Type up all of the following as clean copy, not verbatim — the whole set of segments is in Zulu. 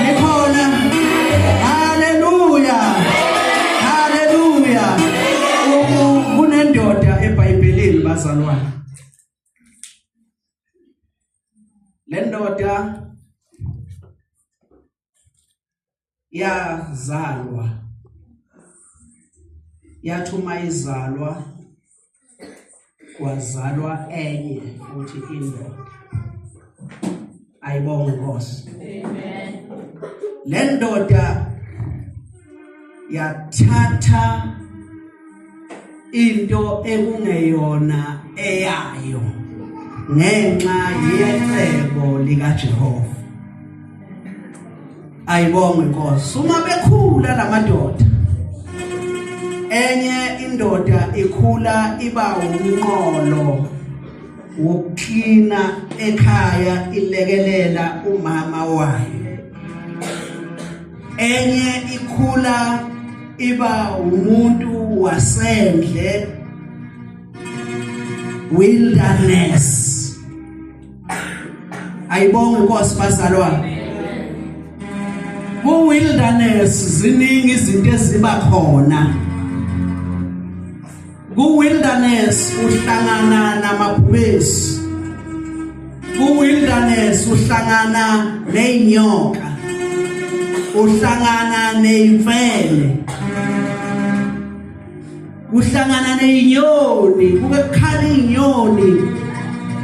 Nikhona yazalwa yathuma izalwa kwazalwa enye futhi indoda. Ayibonge Nkosi. Amen. Le ndoda yathatha into ekungeyona eyayo ngenxa yecebo lika Jehova. Ayibonge Nkosi. Uma bekhula lamadoda, enye indoda ikhula iba umnqolo wokuklina ekhaya ilekelela umama wayo. Enye ikhula iba umuntu wasendle, wilderness. Ayibonge Nkosi bazalwane. Ku wilderness ziningi izinto eziba khona. Ku wilderness uhlangana namabhubesi. Ku wilderness uhlangana nezinyoka. Uhlangana nezimfene. Uhlangana nezinyoni, kukekhala izinyoni.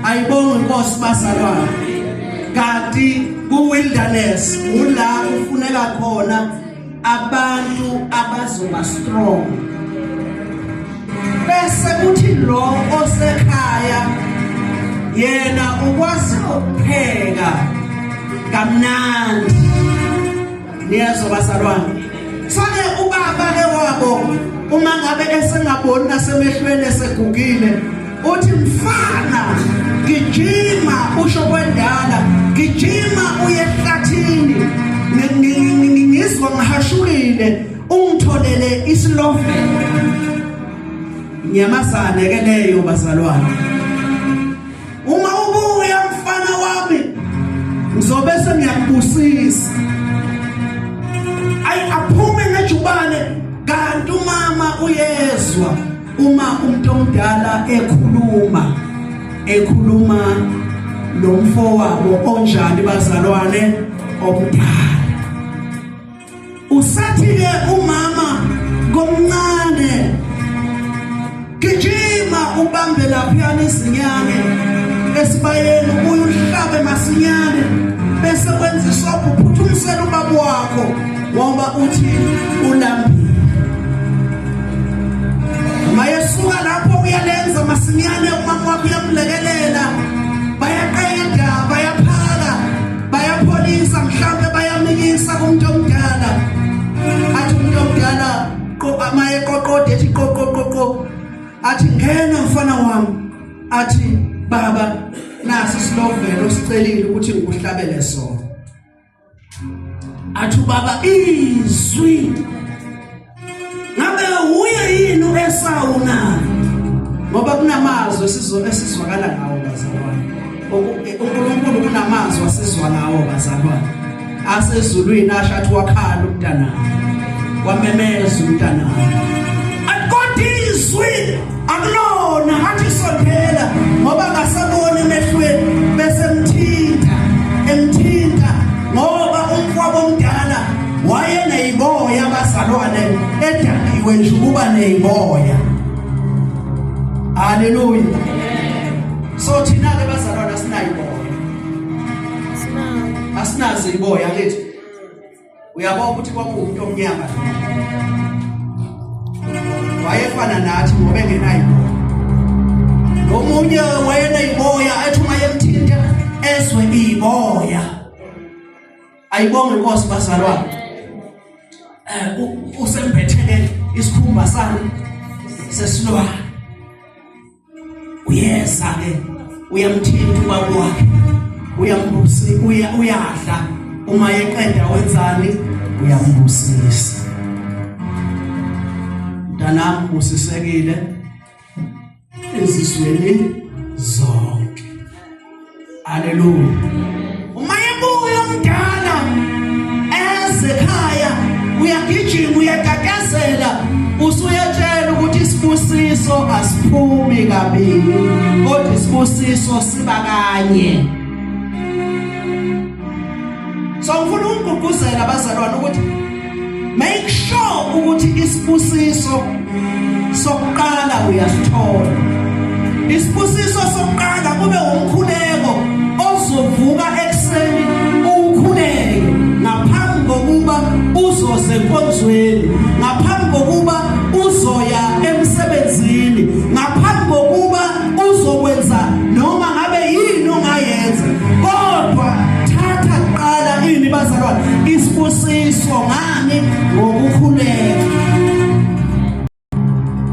Ayibonge Nkosi bazalwane. Kanti ku wilderness ula ufuneka khona abantu abazoba strong. Bese kuthi lo osekhaya yena ukwazi ukupheka kamnandi. Niyazoba bazalwane. Sake ubaba ke wabo uma ngabe esengaboni nasemehlweni esegugile uthi mfana gijima usho kwendala, gijima uye ehlathini, ngizwa ngihashulile ungitholele isilovelo. Nyamazane ke leyo bazalwane. Uma ubuya mfana wami ngizobe sengiyakubusisa. Aphume ngejubane kanti umama uyezwa uma umuntu omdala ekhuluma nomfowabo onjani bazalwane omdala. Usathi ke umama komncane gijima ubambe lapha izinyane esibayeni ubuye uhlabe masinyane bese kwenza isobho uphuthumisela ubaba wakho ngoba uthi ulambile. Mayesuka lapho uyalenza masinyane umama wakho uyamlekelela, bayaqeda bayaphaka bayapholisa mhlambe bayamikisa kumuntu omdala. Athi umuntu omdala amaye qoqode ethi qoqoqoqo athi ngena mfana wami, athi baba nasi silovelo sicelile ukuthi ngikuhlabele sona. Athi baba izwi ngabe uye yini esawuna ngoba kunamazwi esizwakala ngawo bazalwane. uNkulunkulu kunamazwi asizwa ngawo bazalwane. Asezulwini asho athi wakhala umntana wamemeza umntana. Kodwa izwi akulona athi sondela ngoba ngasabona emehlweni bese emthinta ngoba umfowabo omdala wayeneyiboya bazalwane edakiwe nje ukuba neyiboya. Haleluya. So thina ke bazalwane asinayiboya. Asinazi iboya lethu. Uyabona ukuthi kwakuwumuntu omnyama. Wayefana nathi ngoba engenayiboya. Omunye wayeneyiboya ethi uma yemthinta ezwe iboya. Ayibonge Nkosi bazalwane. Usembethele isikhumba sami sesilwane. Uyeza ke uyamthinta ubaba wakhe. Uyambusi uyadla uma yeqeda wenzani uyambusisa. Mntanami usisekile ezizweni zonke. Haleluya. Uma yebuya umdala ezekhaya uyagijima uyatatazela usuyatshela ukuthi isibusiso asiphumi kabili kodwa isibusiso siba kanye. So ngifuna ukugqugquzela abazalwane ukuthi make sure ukuthi isibusiso sokuqala uyasithola. Isibusiso sokuqala kube umkhuleko ozovuka ekseni ukhuleke ngaphambi kokuba uzoze enkonzweni, ngaphambi kokuba uzoya emsebenzini, ngaphambi kokuba uzokwenza noma ngabe yini ongayenza. Kodwa thatha kuqala ini bazalwane isibusiso ngani ngokukhuleka.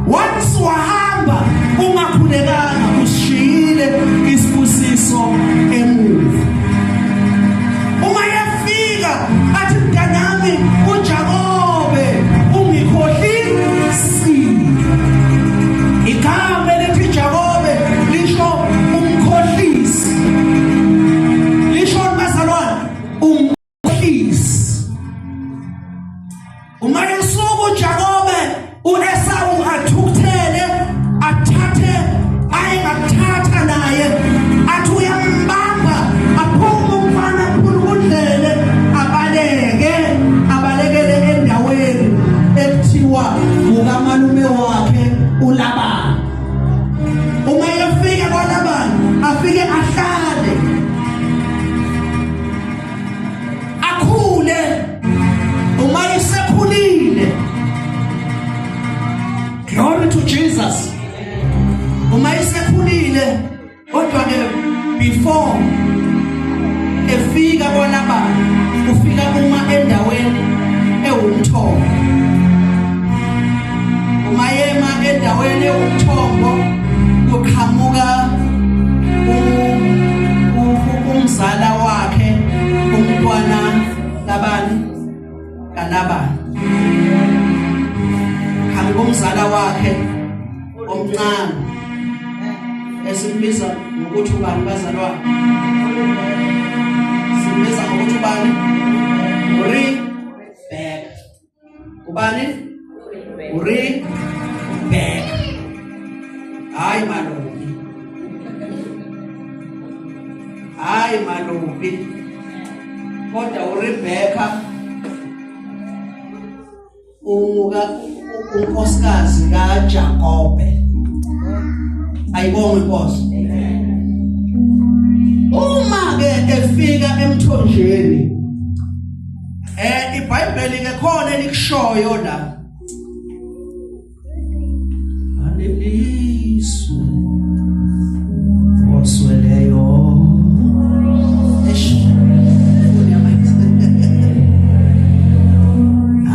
Once wahamba ungakhulekanga usishiyile isibusiso emuva. Uma yafika athi mntanami uJakobe ungikhohlisile. Igama elithi Jakobe lisho umkhohlisi. Lisho bazalwane umkhohlisi. Uma yesuku uJakobe uEsau athukuthele athathe ayekathatha naye athi uyambamba aphuma umfana kuNkundlele abalekele endaweni ekuthiwa ngokamalume wakhe uLabani. Uma yafika kwaLabani afike ahlale akhule. Uma isekhulile, glory to Jesus. Uma isekhulile kodwa ke before efika kwaLabani ufika uma endaweni ewumthombo. Uma yema endaweni ewumthombo kuqhamuka umzala wakhe umntwana kaLabani. Umzala wakhe omncane esimbiza ngokuthi ubani bazalwane? Simbiza ngokuthi ubani? Rebecca. Ubani? Rebecca. Hayi malubi. Kodwa uRebecca unkosikazi kaJakobe. Ayibonge Nkosi. Uma ke efika emthonjeni iBhayibheli ke khona elikushoyo la. Aleliswe osweleyo.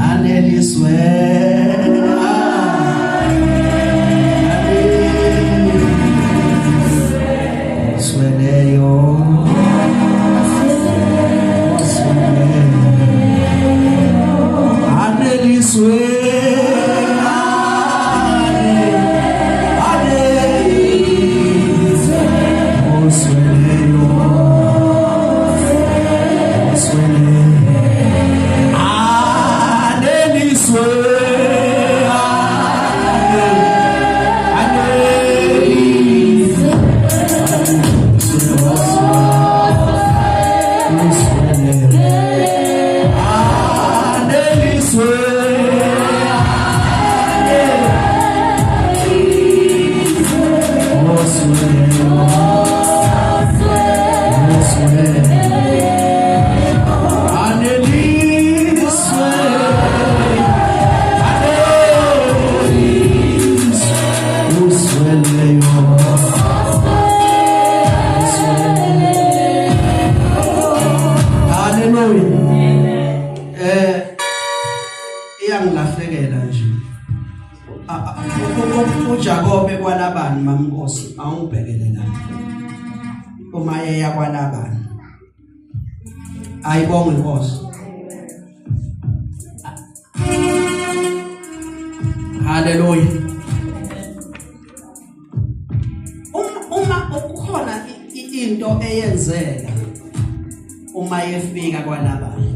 Aleliswe iyangilahlekela nje. uJakobe kwaLabani mamnkosi awungibhekele la. Uma eya kwaLabani. Ayibonge Nkosi. Hallelujah. Uma ukukhona into eyenzeka uma yefika kwaLabani.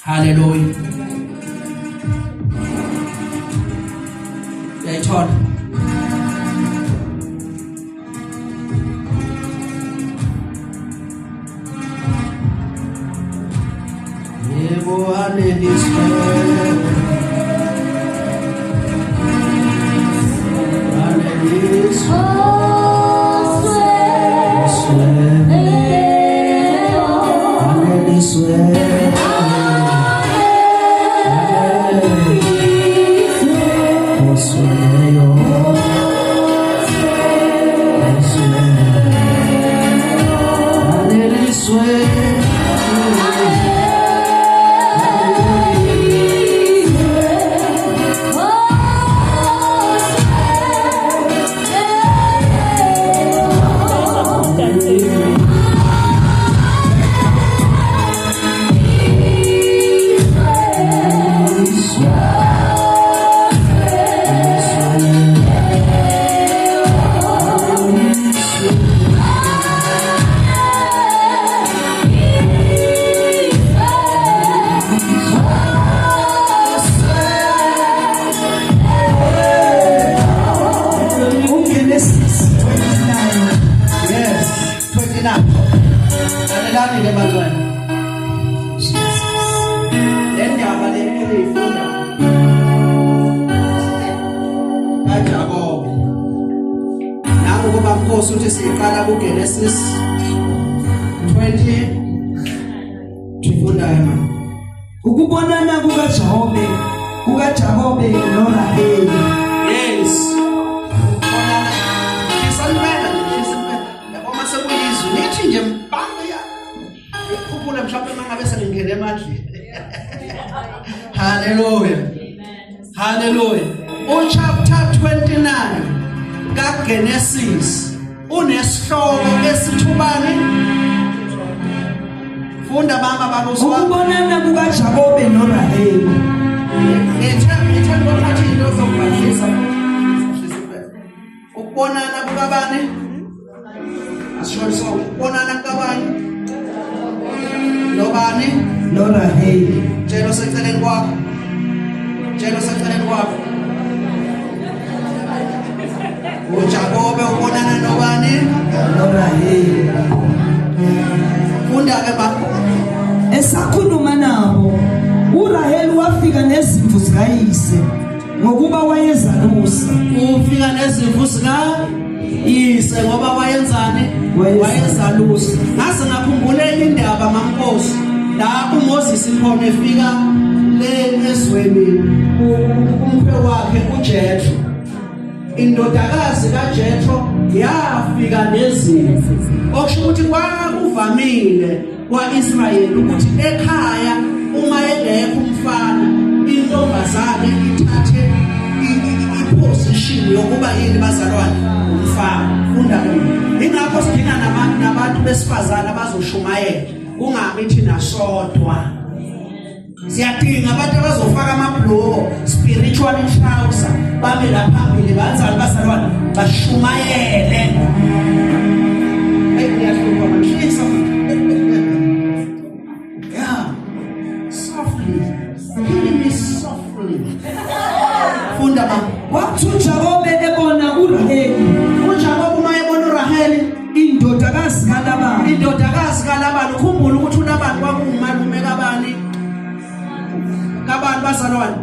Hallelujah. Uyayithola? Ukuthi siqala kuGenesis 20 Tifundama ukubonana kukaJakobe noRaheli. Yes. Ukubonana isanibela yabona sekuyizwi nithi nje mbamba ya ukhuphula mhlawumbe mangabe seningene emadlini. Hallelujah. Hallelujah. Chapter 29 kaGenesis unesihloko esithubani. Funda bamba bakuzwa ukubonana kukaJakobe noRaheli. Ethanda ukuthi into zokubhalisa ukubonana kukabani asho ukubonana kukabani nobani noRaheli. Tshelo seceleni kwakho uJakobe ubonana nobani noRaheli. Funda ke baba. Esakhuluma nabo uRaheli wafika nezimvu zikayise ngokuba wayezalusa. Ufika nezimvu zikayise ngoba wayenzani? Wayezalusa. Ngase ngakhumbula enye indaba maMnkosi la uMoses khona efika le ezweni umkhwe wakhe uJethro. Indodakazi kaJethro yafika nezimvu. Okusho ukuthi kwakuvamile kwaIsrayeli ukuthi ekhaya uma engekho umfana intombazane ithathe iposition yokuba yini bazalwane umfana. Funda ke ingakho sidinga nabantu besifazana abazoshumayela kungabi thina sodwa. Siyadinga abantu abazofaka amabhloko spiritual trouser babe la phambili bazali bazalwane bashumayele. Ngiyahluka manje. Yeah. Softly. Kill me softly. Funda ba. Wathi uJakobe ebona uRaheli. uJakobe uma ebona uRaheli indodakazi kaLabani. Ukhumbula ukuthi uLabani kwakungumalume kabani bazalwane.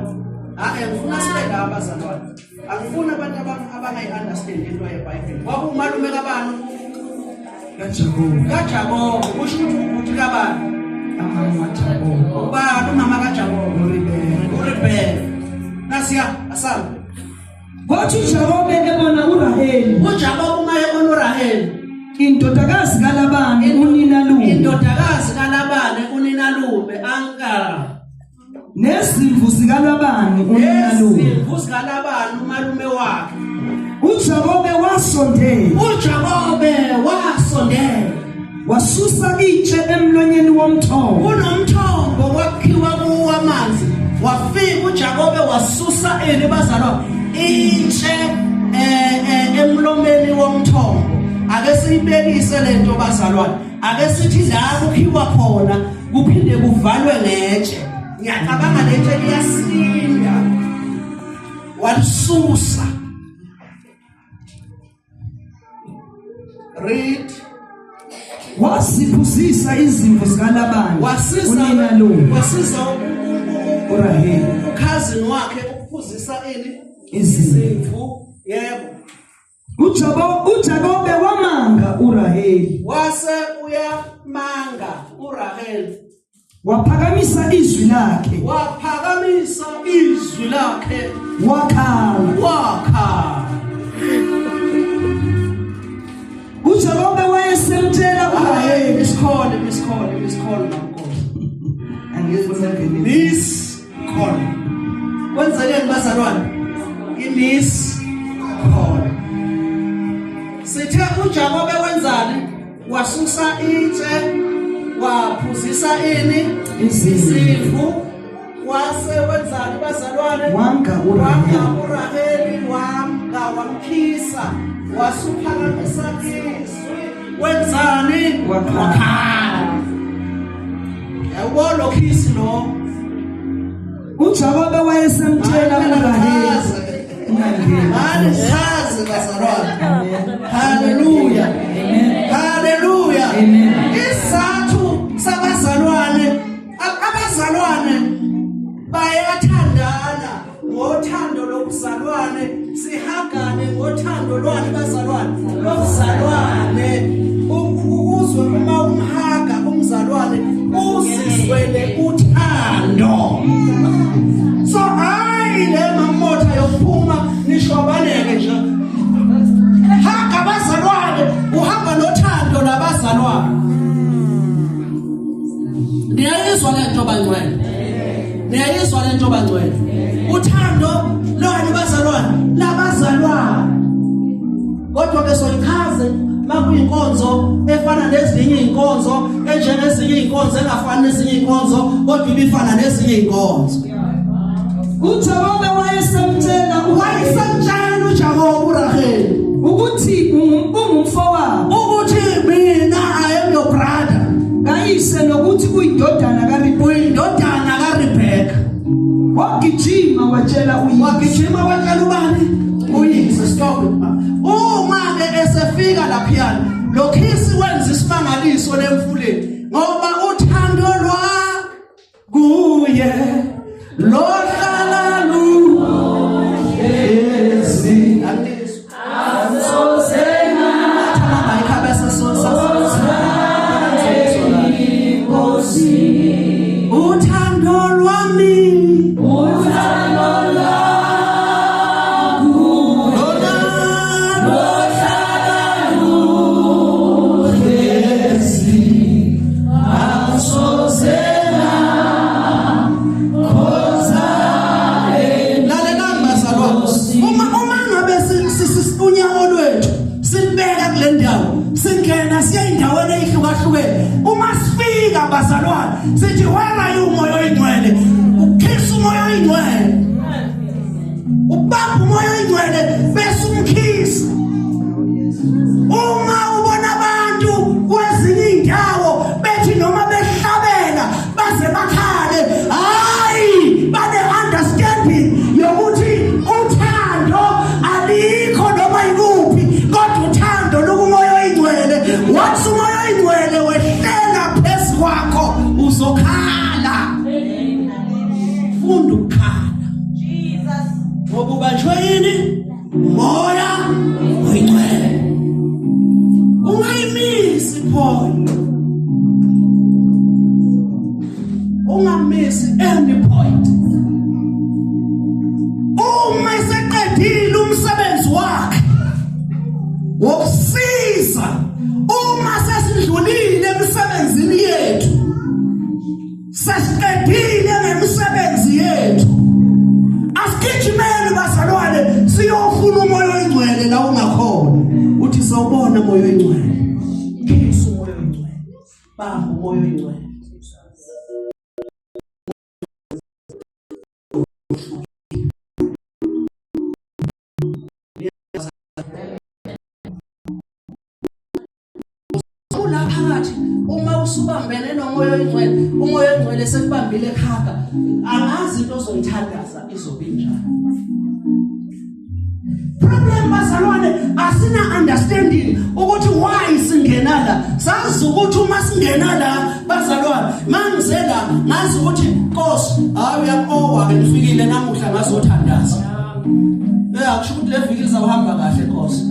Ngifuna sibe la bazalwane. Angifuni abantu abangayi-understand into yeBhayibheli. Kwakungumalume kabani kaJakobe. Kusho ukuthi kabani ubani umama kaJakobe uRibheka. Nasiya asala. Wathi uJakobe ebona uRaheli. uJakobe uma ebona uRaheli indodakazi kaLabani uninalume ankara nezimvu zikaLabani uninalume umalume wakhe. uJakobe wasondela wasusa itshe emlonyeni womthombo. Kunomthombo kwakhiwa kuwo amanzi. Wafika uJakobe wasusa bazalwane itshe emlomeni womthombo. Ake siyibekise lento bazalwane. Ake sithi la kukhiwa khona kuphinde kuvalwe ngetshe. Ngiyacabanga letshe liyasinda. Walisusa. Read. Wasiphuzisa izimvu zikaLabani uninalume. Wasiza uRaheli cousin wakhe ukuphuzisa ini izimvu. izimvu. Yebo. uJakobe wamanga uRaheli Wase uyamanga uRaheli. waphakamisa izwi lakhe Waphakamisa izwi lakhe wakhala. wakhala. uJakobe wayesemtshela uRaheli Miss call namkho. angizungene Miss call. Kwenzekeni bazalwane? Miss call. Sithe uJakobe wenzani? Wasusa itshe, waphuzisa ini izimvu. Wase wenzani bazalwane? wanga Wanga uRaheli uRaheli wamkhisa. Wasuphakamisa izwi. Wenzani? Wakhala. Yawubona khisi lo. uJakobe wayesemtshela uRaheli Alichaze bazalwane. Hallelujah. Hallelujah. Isizathu sabazalwane, abazalwane bayathandana ngothando lokuzalwane, sihagane ngothando lwani bazalwane, lokuzalwane. Ukuzwe uma umhaga umzalwane uzizwele uthando. So hayi le mamotha yokuphuma nishobaneke nje. Haga bazalwane, uhamba nothando labazalwane. Niyayizwa le nto bangcwele? Niyayizwa le nto bangcwele? Uthando lwani bazalwane? Labazalwane. Kodwa ke soyichaze makuyinkonzo efana nezinye inkonzo, enjengezinye inkonzo engafani nezinye inkonzo, kodwa ibifana nezinye inkonzo. uJakobe wayesemtshela uJakobe uRaheli ukuthi ungumfowabo ukuthi mina I am your brother, kayise nokuthi uyindodana uyindodana kaRebecca. wagijima watshela ubani? Uyise. Stop. Uma ke esefika laphiyana lokhisi wenza isimangaliso lemfuleni ngoba uthando lwa kuye lohlala luhlezi. Uthando lwami singena siya indaweni ehlukahlukene. Uma sifika bazalwane sithi wena umoya oyingcwele, ukhisa umoya oyingcwele, ubamba umoya oyingcwele bese umkhisa. Uma ubona abantu kwezinye indawo bethi noma behlabela baze bakhale, hayi bane understanding yokuthi uthando alikho noma ikuphi, kodwa uthando lukumoya oyingcwele. Wathi umoya oyingcwele wehlela phezu kwakho uzokhala. Funda ukukhala. Jesus. Ngoba ubanjwe yini? Umoya oyingcwele. Ungayimisi point. Ungamisi any point. Uma eseqedile umsebenzi wakhe wokusiza, uma sesidlulile emsebenzini yethu, sesiqedile ngemisebenzi yethu, asigijimeni bazalwane siyofuna umoya oyingcwele la ungakhona. Uthi sawubona umoya oyingcwele, khisa umoya oyingcwele, bamba umoya oyingcwele. Phakathi uma usubambene nomoya oyingcwele, umoya oyingcwele sekubambile ekhaya, angazi into ozoyithandaza izobinjani. Problem bazalwane, asina understanding ukuthi why singena la. Sazi ukuthi uma singena la bazalwane ngoba mangizela ngazi ukuthi Nkosi hayi uyakowa ke nifikile namuhla ngazothandaza. Akusho ukuthi le viki lizawuhamba kahle Nkosi.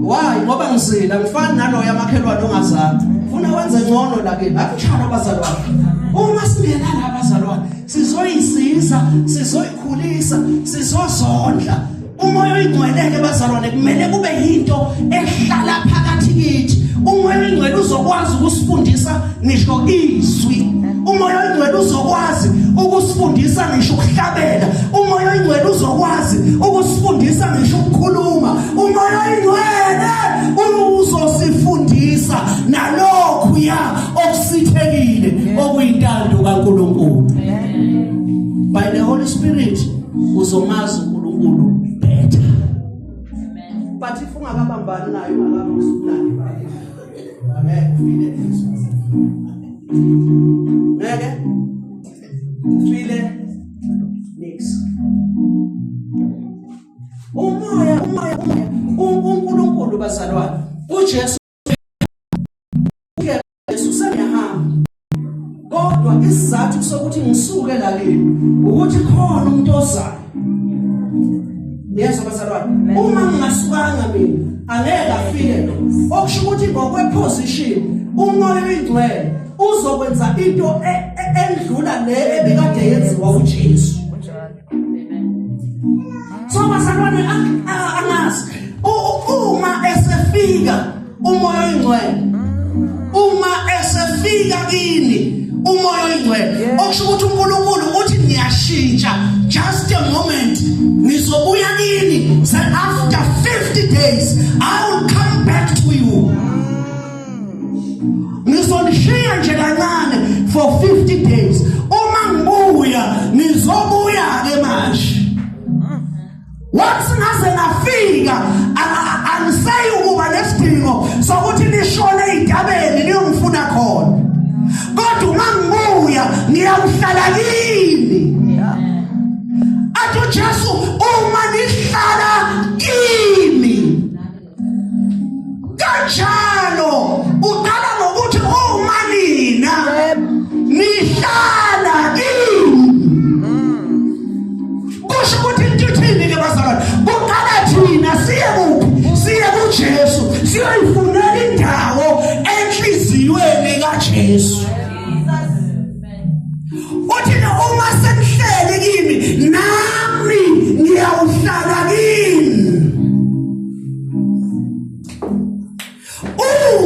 Why? Ngoba ngizila ngifana nalo yamakhelwane ongazazi. Ufuna wenze ngcono la ke. Akuchana abazalwane. Uma singelana abazalwane, sizoyisiza, sizoyikhulisa, sizozondla. Umoya oyingcweleke bazalwane kumele kube yinto ehlala phakathi kithi. Umoya oyingcwele uzokwazi ukusifundisa ngisho izwi. Umoya oyingcwele uzokwazi ukusifundisa ngisho ukuhlabela. Umoya oyingcwele uzokwazi ukusifundisa ngisho ukukhuluma. Umoya oyingcwele uzosifundisa nalokhu ya okusithekile okuyintando kaNkulunkulu. By the Holy Spirit uzomazi uNkulunkulu better. But if ungakabambani nayo ungakabusunani. Amen. Ngeke file next. Umoya uNkulunkulu bazalwane. uJesu useyahamba. Kodwa isizathu sokuthi ngisuke la kimi ukuthi khona umuntu ozayo. Yesu bazalwane. Uma ngingasukanga mina angeke afike lo. Okusho ukuthi ngokweposition umoya oyingcwele uzokwenza into endlula le ebikade yenziwa uJesu. So bazalwane angazi uma esefika umoya oyingcwele, uma esefika kini umoya oyingcwele, okusho ukuthi uNkulunkulu uthi niyashintsha just a moment, nizobuya kini, then after 50 days I will come back to you. Nizonishiya nje kancane for 50 days. Uma ngibuya nizobuya ke manje. Once ngaze ngafika angisayi ukuba nesidingo sokuthi nishone ezitabeni niyongifuna khona. Kodwa uma ngibuya ngiyawuhlala kini. Athi uJesu uma nihlala kimi kanjalo uqala ngokuthi uma nina nihlala kimi. Kusho ukuthi intithini ke bazalwane uqala thina siye kuphi? Siye kuJesu siyoyifunela indawo enhliziyweni kaJesu. Uthi uma senihlele kimi nami ngiyawuhlala kini.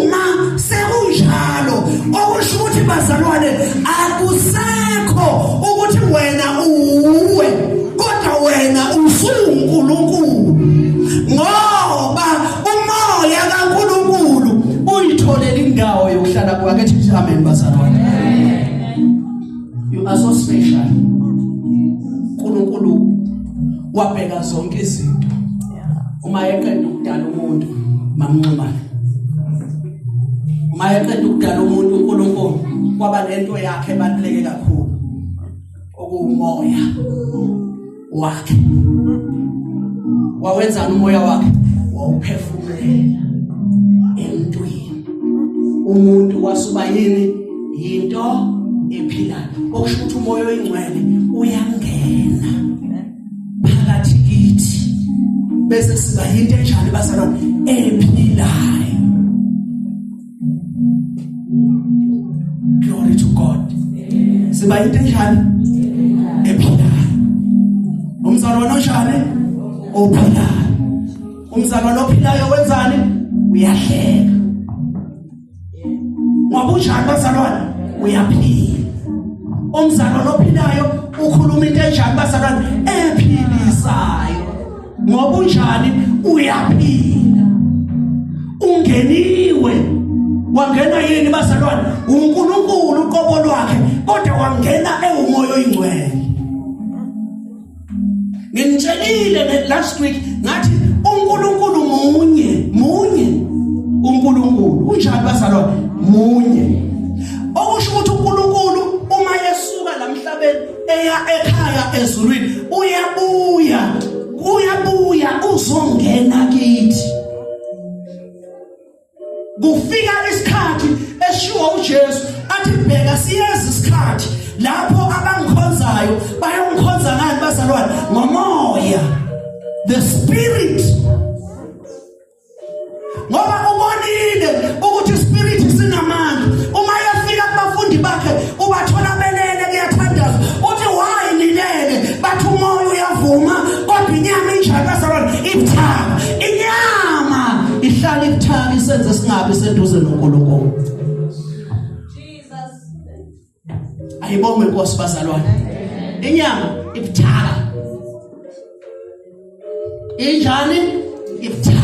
Uma sekunjalo okusho ukuthi bazalwane akusekho ukuthi wena uwe, kodwa wena usuNkulunkulu. Ngoba umoya kaNkulunkulu uyitholela indawo yokuhlala kwakhe. Ethi amen bazalwane. You are so special. uNkulunkulu wabheka zonke izinto. Uma eqeda ukudala umuntu mamncumane. Uma eqeda ukudala umuntu uNkulunkulu kwaba lento yakhe ebaluleke kakhulu okuumoya wakhe. Wawenzana umoya wakhe wawuphefumulela emntwini. Umuntu wasuba yini? Yinto ephilayo. Okusho ukuthi umoya oyingcwele uyangena phakathi kithi bese siba yinto enjalo bazalwane ephilayo. Glory to God. Siba yinto enjalo ephilayo. Umzalwane onjani? Ophilayo. Umzalwane ophilayo wenzani? Uyahleka. Ngoba unjani bazalwane? Uyaphila. Umzalwane ophilayo ukhuluma into enjani bazalwane? Ephilisayo. Ngoba unjani? Uyaphila. Ungeniwe. Wangena yini bazalwane? uNkulunkulu uqobo lwakhe, kodwa wangena ewumoya oyingcwele. Nginitshelile last week ngathi uNkulunkulu munye. uNkulunkulu unjani bazalwane? Munye. Okusho ukuthi uNkulunkulu uma yesuka la emhlabeni eya ekhaya ezulwini uyabuya uzongena kithi. Kufika isikhathi eshiwo uJesu athi bheka bheka siyeza isikhathi lapho abangikhonzayo bayongikhonza ngani bazalwane ngomoya, the spirit. Ngoba ubonile ukuthi ispirit sinamandla. Uma yafika kubafundi bakhe ubathola belele kuyathandaza. Uthi why nilele? Bathi umoya uyavuma kodwa inyama injalo bazalwane ibuthaka. Inyama ihlala ibuthaka isenze singabi seduze noNkulunkulu. Jesus. Ayibonge Nkosi bazalwane. Inyama ibuthaka. Injani? Ibuthaka.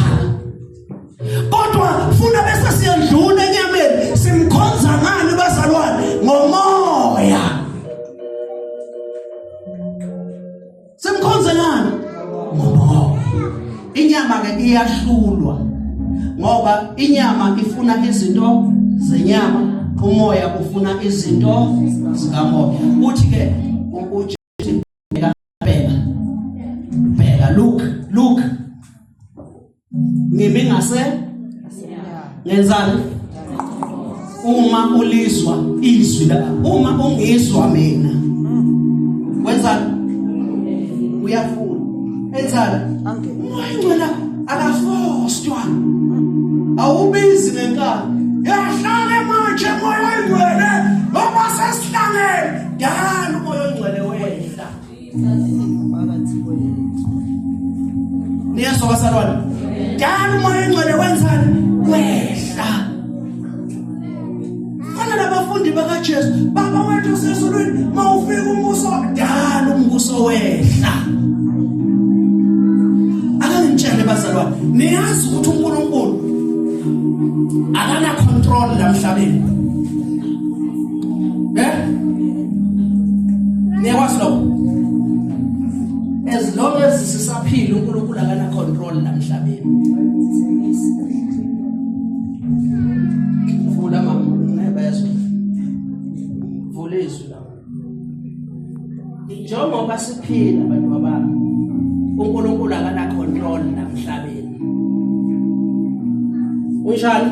Kodwa funa bese siyadlula enyameni simkhonza ngani bazalwane ngomoya. Simkhonza ngani? Ngomoya. Inyama ke iyahlulwa ngoba inyama ifuna izinto zenyama, umoya ufuna izinto zikamoya. Uthi ke ukuthi bheka look ngimi ngase ngenzani uma ulizwa izwi la, uma ungizwa mina wenzani uyafuna enzani ungcwele akafostwa awubizi ngenkani yahlale manje moya ongcwele ngoba sesihlangene yalo moya ongcwele wehla niyazwa basalwane dala umoya ongcwele wenzani wehla. Fana nabafundi bakaJesu baba wethu usezulwini mawufika umbuso dala umbuso wehla. Akangitshele bazalwane niyazi ukuthi uNkulunkulu akana control la emhlabeni. Niyakwazi lokho? As long as sisaphila uNkulunkulu akana control la emhlabeni. Vula mama nebezo. Vula izwi la. Njengoba siphila abantu baba uNkulunkulu akana control la emhlabeni. Unjani?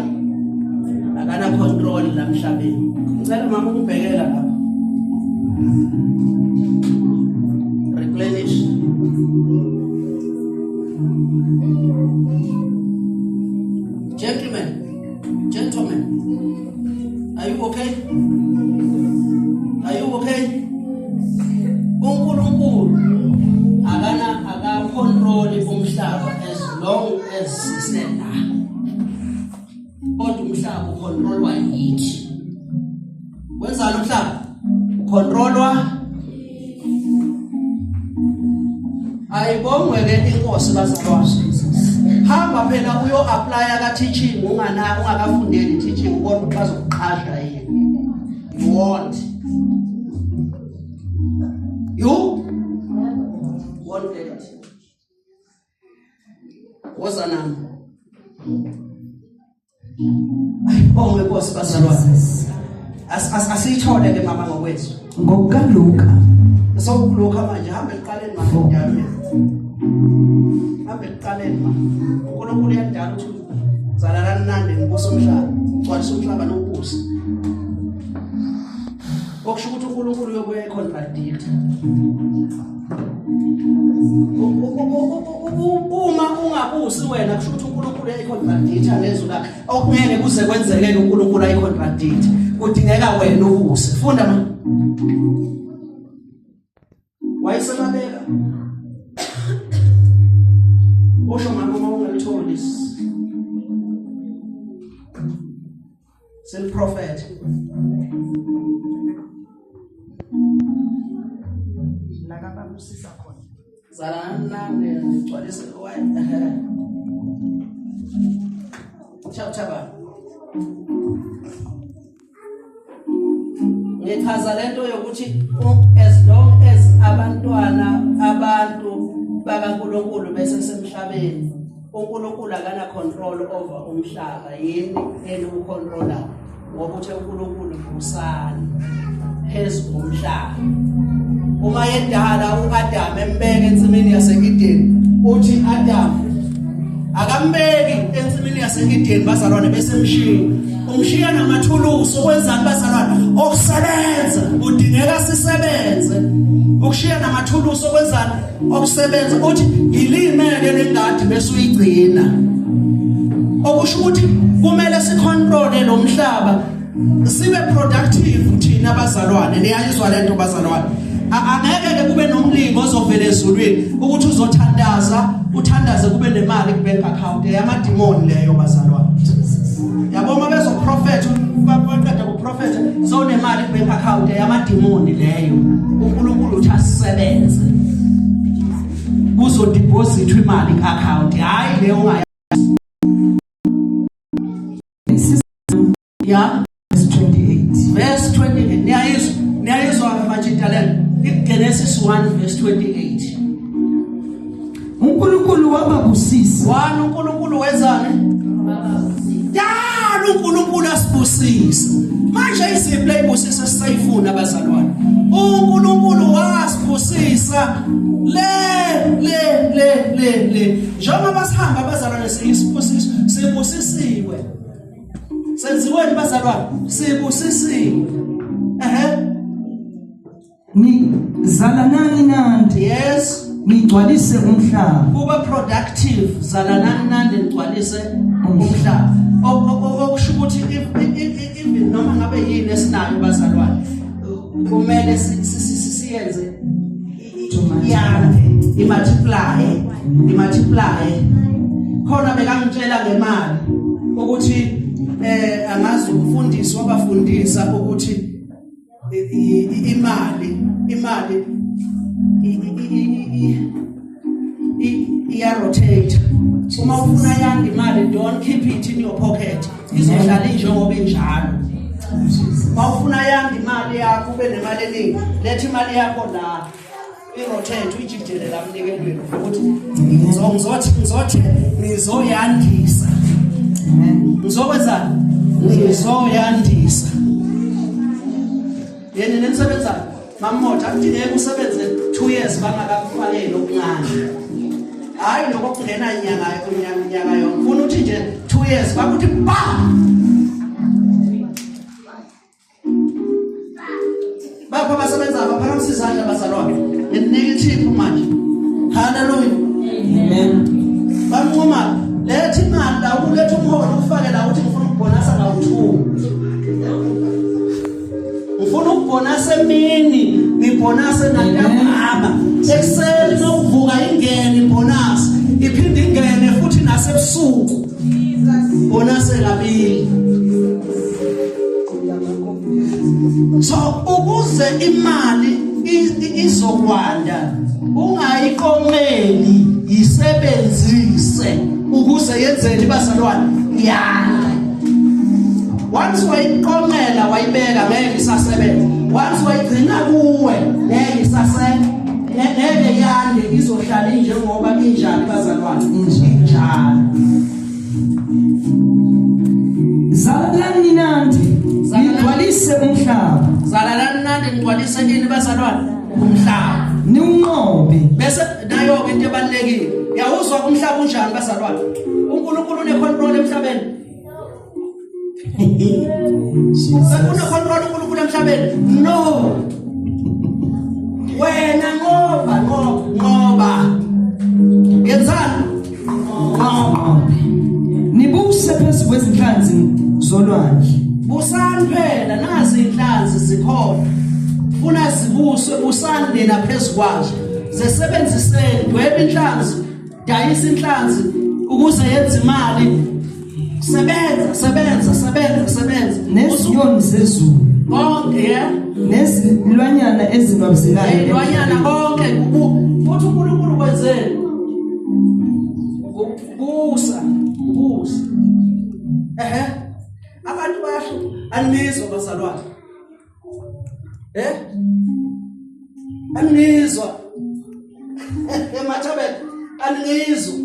Akana control la emhlabeni. Ngicela mama ungibhekela lapha. Replenish. Gentlemen, are you okay? Are you okay? uNkulunkulu akana control umhlaba as long as sisena. Kodwa umhlaba ucontrolwa yithi. Wenzani umhlaba? Ucontrolwa. Ayibongwe ke inkosi bazalwane. Hamba phela uyo apply ka teaching ungakafundeli teaching kodwa bazokuqhasha yini. You want it. Wozana. Ayibongwe inkosi bazalwane. Asithole ke mama ngokwethu. ngokukaLuka Sokuloka manje hambe eqaleni manje yami. Hambe eqaleni manje. uNkulunkulu uyadala ukuthi zalalana nande ngibuso umhlaba. Gcwalisa umhlaba nokubusa. Okusho ukuthi uNkulunkulu uyobuye contradict. Uma ungabusi wena kusho ukuthi uNkulunkulu uyayicontradict ngezwi lakhe. Okungeke kuze kwenzeke uNkulunkulu ayicontradict. Kudingeka wena ubuse. Funda manje. Wayesemabeka osho mama ungalitholi sel prophet la kapa musisa khona zalana ngigcwalise chaba ngechaza lento yokuthi as long as abantu bakaNkulunkulu bese semhlabeni uNkulunkulu akana control over umhlaba yini enokucontrola ngokuthi uNkulunkulu usana phezulu umhlaba. Uma yedala uAdam embeke ensimini yaseGideni uthi Adam akambeki ensimini yaseGideni bazalwane bese umshiya umshiya namathulusi okwenzani bazalwane okusala wakushiya namathulusi okwenzana okusebenza uthi ilimele lengadi bese uyigcina okusho ukuthi kumele sicontrol lo mhlaba sibe productive thina abazalwane niyayizwa lento bazalwane angeke kube nomlingo ozovela ezulwini ukuthi uthandaze kube nemali ku bank account yamadimoni leyo bazalwane yabo uma bezoprofeta baqeda ukuprofeta so nemali ku bank account yamadimoni leyo uNkulunkulu uthi asisebenze kuzo deposit imali ku account hayi leyo ungayi ya verse 28 niyayizwa manje italente iGenesis 1 verse 28 uNkulunkulu wababusisa uNkulunkulu wezani ya uNkulunkulu asibusisa manje izipho ibusisa sisayifuna abazalwane uNkulunkulu wasibusisa le njengoba basihamba abazalwane siyisibusiso sibusisiwe senziweni bazalwane sibusisiwe zalanani nandi yes ngigcwalise umhlaba kuba productive zalanani nandi ngigcwalise umhlaba okusho ukuthi even noma ngabe yini esinayo bazalwane kumele siyenze imultiply khona bekangitshela ngemali ukuthi angazi umfundisi wabafundisa ukuthi imali iya rotate uma ufuna yandi imali don't keep it in your pocket izohlala njengoba injalo uma ufuna yandi imali yakho ube nemali eningi letha imali yakho la irotate uyijidele la mnikelweni ukuthi ngizothi nizoyandisa ngizokwenza ngizoyandisa yena nemsebenza mamotha akudingeka usebenze 2 years bangakakufakela okuncane hayi lokho kungena inyanga yonke ufuna ukuthi nje 2 years bakuthi bapha basebenza baphakamisa izandla bazalwane ninika ithiphu manje haleluya amen bamncoma letha imali la uletha umholo ufake la uthi ngifuna ukubonasa ngawu2 ufuna ukubonasa emini ngibonase nantambama ekseni nokuvuka ingene ibonasa iphinde ingene futhi nasebusuku bonase kabili so ukuze imali izokwanda ungayiqomeli isebenzise ukuze yenzeni bazalwane yana once wayiqomela wayibeka ngeke isasebenza once wayigcina kuwe ngeke isasebenza ngeke yande izohlala njengoba injani bazalwane injalo zalanani nandi ngigcwalise umhlaba zalalani nandi ngigcwalise ini bazalwane umhlaba niunqobe bese nayo into ebalekile yawuzwa umhlaba unjani bazalwane uNkulunkulu unecontrol emhlabeni sakuna control uNkulunkulu emhlabeni no wena ngoba yenzani nibuse phezu kwezinhlanzi zolwandle busani phela nazi inhlanzi zikhona funa zibuswe busande naphezu kwazo zesebenziseni dweba inhlanzi dayisa inhlanzi ukuze yenze imali sebenza nezinyoni zezulu konke nezilwanyana ezinwabizelayo izilwanyana konke futhi uNkulunkulu kwenzeni busa abantu basho anizwa bazalwane anizwa emathabeni anizwa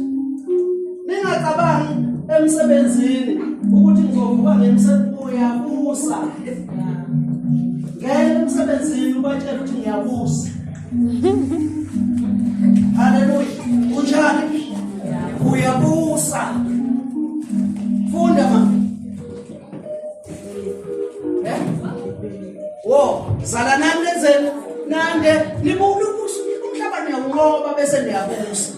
ningacabangi emsebenzini ukuthi ngizovuka ngemsebenzi uyabusa ngeke emsebenzini ubatshela ukuthi ngiyabusa haleluya unjani uyabusa funda mama wo zalanani lenzeni nande nibusa niyanqoba bese niyabusa.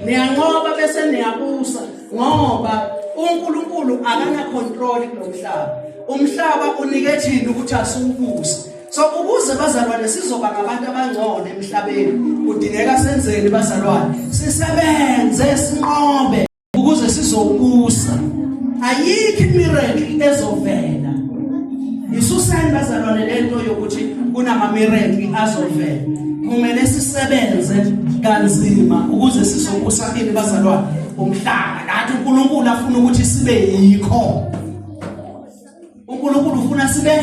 Niyanqoba bese niyabusa ngoba uNkulunkulu akana control kulomhlaba. Umhlaba unike thina ukuthi asiwubuse. So ukuze bazalwane sizoba ngabantu abangcono emhlabeni kudingeka senzeni bazalwane? Sisebenze sinqobe ukuze sizowubusa. Ayikho miracle ezovela. Isusani bazalwane lento yokuthi kunama miracle azovela. Kumele sisebenze kanzima ukuze sizobusa ini bazalwane umhlaba. Lathi uNkulunkulu afuna ukuthi sibe yikho. uNkulunkulu ufuna sibe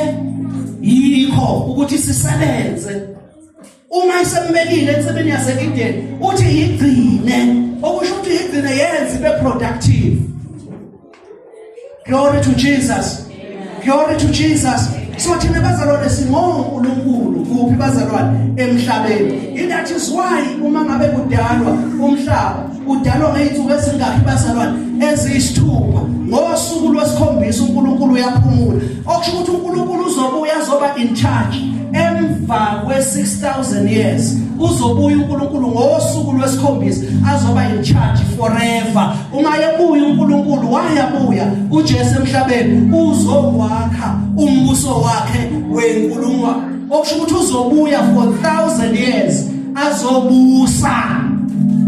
yikho ukuthi sisebenze. Uma isembekile entsebeni yaseEden uthi yigcine, okusho ukuthi yigcine yenze ibe productive. Glory to Jesus. Glory to Jesus. So thina bazalwane singoNkulunkulu kuphi bazalwane emhlabeni. That is why uma ngabe kudalwa umhlaba udalwa ngeyinsuku ezingakhi bazalwane eziyisithupha. Ngosuku lwesikhombisa uNkulunkulu uyaphumula. Okusho ukuthi uNkulunkulu uzobuya azoba in charge emva kwe-6,000 years. Uzobuya uNkulunkulu ngosuku lwesikhombisa azoba in charge forever. Uma yebuya uNkulunkulu wayabuya uJesu emhlabeni uzokwakha umbuso wakhe wenkulungwane. Okusho ukuthi uzobuya for 1,000 years azobusa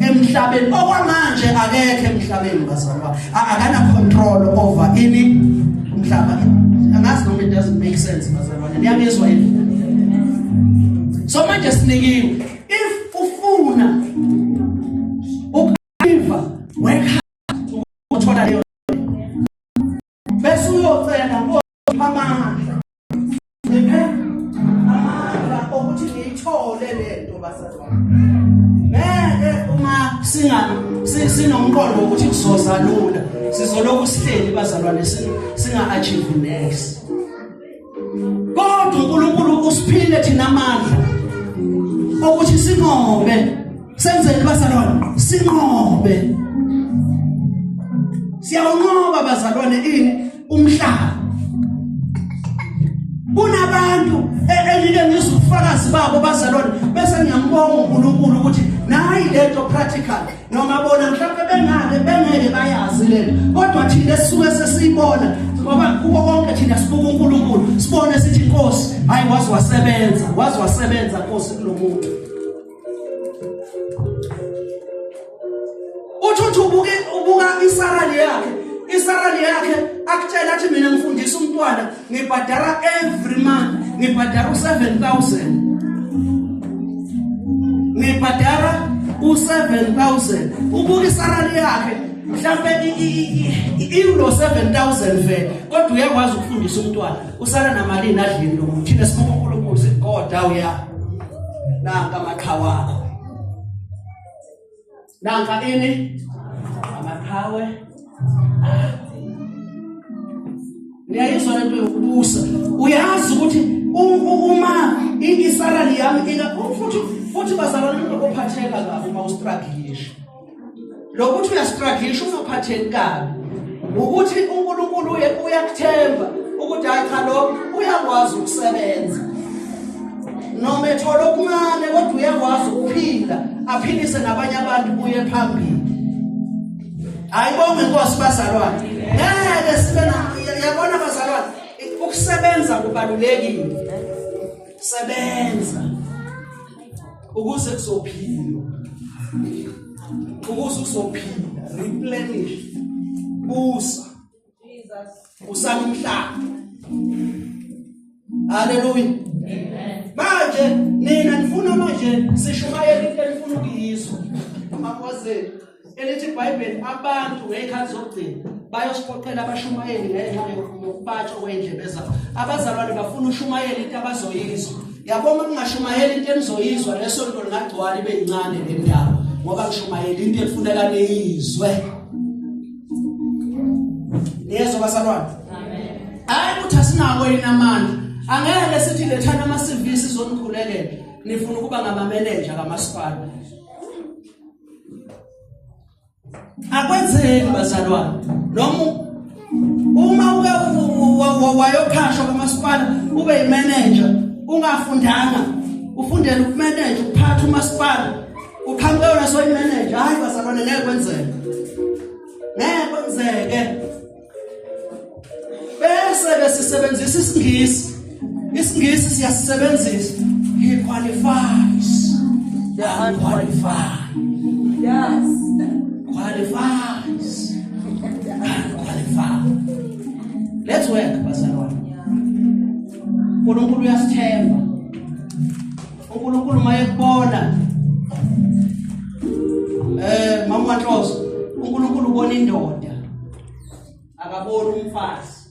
emhlabeni. Okwamanje akekho emhlabeni bazalwane. Akana control over ini umhlaba. Angazi noma it doesn't make sense bazalwane. Niyangizwa yini? So manje sinikiwe if ufuna ukuva work hard uthola leyo bese uyocela ngophamandla amandla ukuthi ngiyithole lento bazalwane. Ngeke uma sinomqondo ukuthi kuzozalula sizoloku sihleli bazalwane singa achieve next. Kodwa uNkulunkulu usiphile thina amandla ukuthi sinqobe. Senzeni bazalwane? Sinqobe. Siyawunqoba bazalwane ini umhlaba. Kunabantu elike ngizufakazi babo bazalwane bese ngiyambonga uNkulunkulu ukuthi nayi lento practical noma bona mhlawumbe bengeke bayazi lento kodwa thina sisuke sesiyibona ngoba kuwo konke thina sibuka uNkulunkulu sibone sithi Nkosi hayi wazi wasebenza Nkosi kulomuntu. Uthi ubuka isarali yakhe akutshela athi mina ngifundisa umntwana ngibhadara every month ngibhadara u7,000 ngibhadara u7,000. Ubuka isarali yakhe mhlawumbe ilo 7,000 vele kodwa uyakwazi ukufundisa umntwana usala namalini adlini lo muntu. Thina sibuka uNkulunkulu sithi God awuya nanka amaqhawe akho nanka ini amaqhawe. Niyayizwa lento yokubusa. Uyazi ukuthi uma isarali yami futhi bazalwane lokuphatheka kabi uma ustruggle. Lokuthi uyastruggle ungaphatheki kabi ukuthi uNkulunkulu uyakuthemba ukuthi hayi cha lo uyakwazi ukusebenza. Noma ethola okuncane kodwa uyakwazi ukuphila aphilise nabanye abantu kuye phambili. Ayibonge Nkosi bazalwane. Ngeke sibe yabona bazalwane ukusebenza kubalulekile. Sebenza ukuze kuzophila. Ukuze uzophila replenish busa usana umhlaba. Hallelujah. Amen. Manje nina nifuna manje sishumayela into enifuna ukuyizwa. Makwazeli elithi iBhayibheli abantu ngekhathi zokugcina bayosiqoqela abashumayeli ngenxa yokubatshwa kwendlebe zabo. Abazalwane bafuna ushumayela into abazoyizwa. Yabona kungashumayela into enizoyizwa lesonto lingagcwala ibe incane lendawo ngoba kushumayela into efuneka neyizwe. Niyezwa bazalwane? Amen. Hayi ukuthi asinako yini amandla. Angeke sithi lethana ama-service izonikhulekela nifuna ukuba ngama-manager kamasipala. Akwenzeki bazalwane. Noma uma wayokhashwa kamasipala ube yimanager ungafundanga ufundele ukumanage ukuphatha umasipala uqhamuke naso imanager hayi bazalwane ngeke kwenzeke bese sisebenzisa isingisi siyasisebenzisa he qualifies the unqualified yes qualifies the unqualified let's work bazalwane uNkulunkulu uyasithemba uNkulunkulu mayekubona mama Nkosi uNkulunkulu ubona indoda akabona umfazi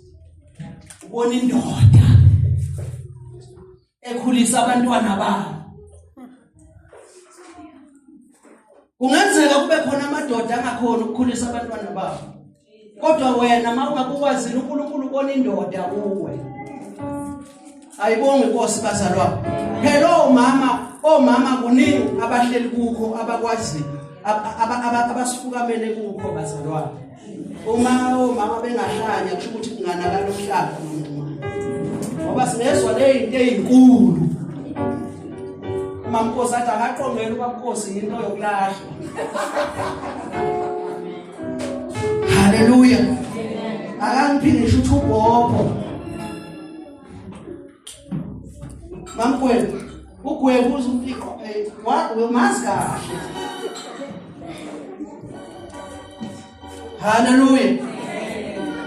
ubona indoda ekhulisa abantwana babo kungenzeka kube khona amadoda angakhona ukukhulisa abantwana babo kodwa wena mawungakwazi uNkulunkulu ubona indoda kuwe ayibonge Nkosi bazalwane hello omama kuningi abahleli kukho abakwazi abasifukamele kukho bazalwane omama bengahlanya kusho ukuthi kunganakala umhlaba ngoba sinezwa lezinto ezinkulu mama Nkosi athi akaqongela ukaNkosi into yokulahla haleluya akangiphindisha uthi ubhopho mamkwethu ugwebu uzumpiko wemazi kahle haleluya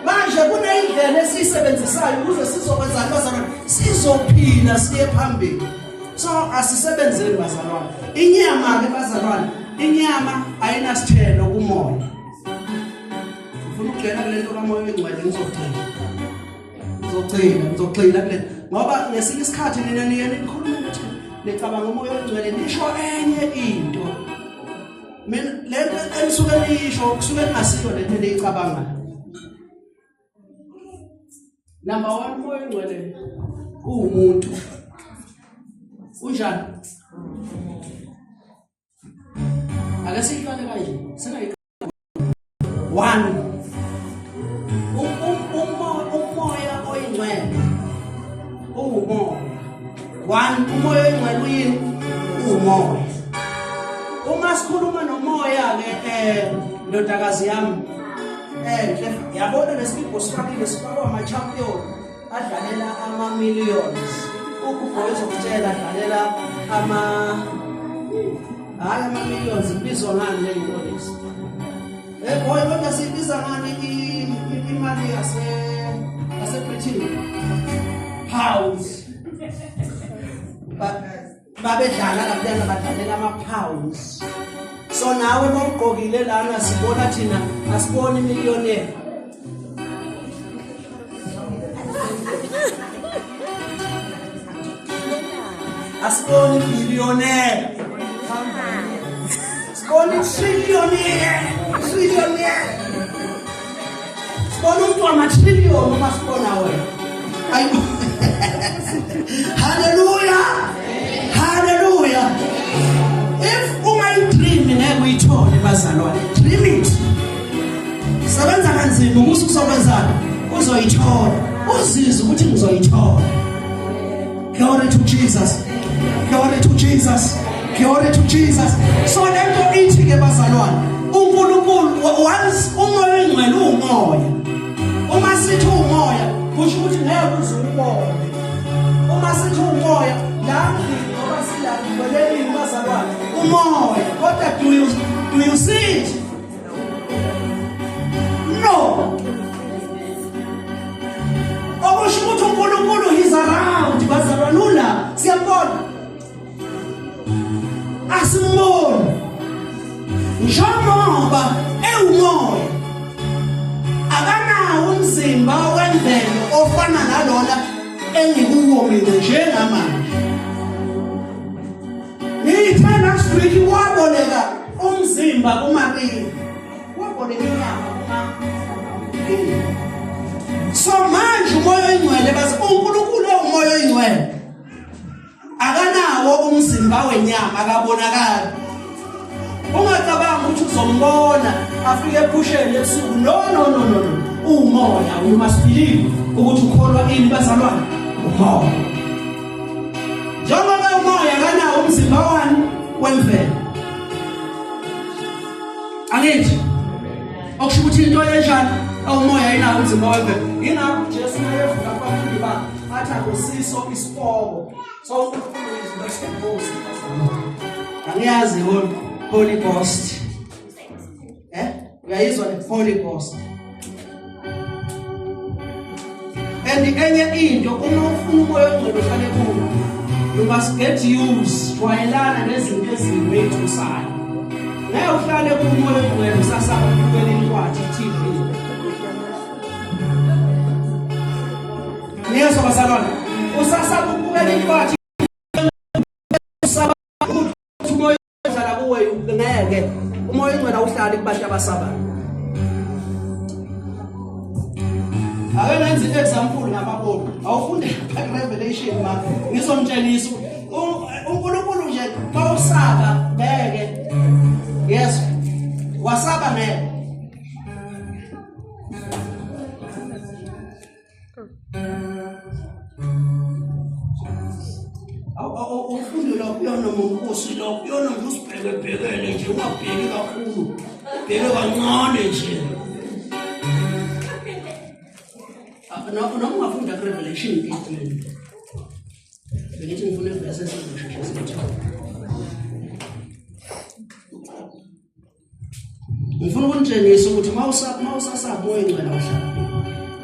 manje kunendlela esisebenzisayo ukuze sizokwenza bazalwane sizophila siye phambili so asisebenzeni bazalwane inyama ke bazalwane inyama ayinasithelo kumoya ufuna ukugcina kule nto kamoya oyingcwele ngizogcina kule ngoba ngesinye isikhathi nina nikhuluma ukuthi lecabanga umoya oyingcwele nisho enye into mina lento enisuke nisho kusuke kunasiyo lento leyicabanga number 1 umoya oyingcwele umuntu unjani ake siyiqale kanje singayi 1 umoya oyingcwele umoya 1 umoya oyingcwele uyini umoya uma sikhuluma nomoya ke ndodakazi yami yabona lesipho sifakile sifakwa ama-champion adlalela ama-millions ukuboys okutshela adlalela ama-millions ibizwa ngani leyinto lezi boy kodwa siyibiza ngani imali yase-Britain pounds babedlala lapha badlalela ama-pounds so nawe mawugqokile lana sibona thina asiboni millionaire asiboni billionaire siboni trillionaire sibona umuntu ama-trillion uma sibona wena hallelujah if ungayidream ngeke uyithole bazalwane dream it sebenza kanzima ukuthi uzokwenzana uzoyithola uzizwe ukuthi ngizoyithola glory to Jesus so lento ithi ke bazalwane uNkulunkulu once umoya oyingcwele umoya uma sithi umoya kusho ukuthi ngeke uzubone uma sithi umoya la ngoba silaphelelini bazalwane umoya kodwa do you see it no okusho ukuthi uNkulunkulu he's around bazalwane ula siyambona asimbona njengoba ewumoya akanawo umzimba wemvelo ofana nalona engikuwo mina njengamanje ngithe last week waboleka umzimba kuMaria waboleka inyama so manje umoya oyingcwele base uNkulunkulu umoya oyingcwele akanawo umzimba wenyama akabonakala ungacabanga ukuthi uzombona afike ephushele ebusuku no umoya we must believe ukuthi ukholwa ini bazalwane umoya njengoba umoya Angithi okusho ukuthi into enjani awumoya inawo umzimba wemvelo ingakho Jesu nayevuka abafundi bakhe athi akusiso isipoko so uNkulunkulu izinto ezisembuzi angiyazi Holy Ghost uyayizwa le Holy Ghost and enye into uma ufuna umoya ongcwele uhlale kuwo you must get used wayelana nezinto eziwethusayo naye uhlale kumoya ongcwele usasaba ukubukela incwadi TV niyeso basalwana usasaba ukubukela incwadi usaba ukuthi umoya ongcwele kuwe ngeke umoya ongcwele uhlale kubantu abasabayo ake nenze example ngababona awufunde Revelation ma ngizomtshelisa uNkulunkulu nje mawusaba beke yes wasaba ngeke ufunde lo kuyona umunkosi lo kuyona usibhekebhekele nje ungabheki kakhulu bheke kancane nje noma ungafunda Revelation 18 belithi ngifuna verse esizisheshisa ngifuna ukutshengisa ukuthi mawusasaba moya ongcwele awuhlala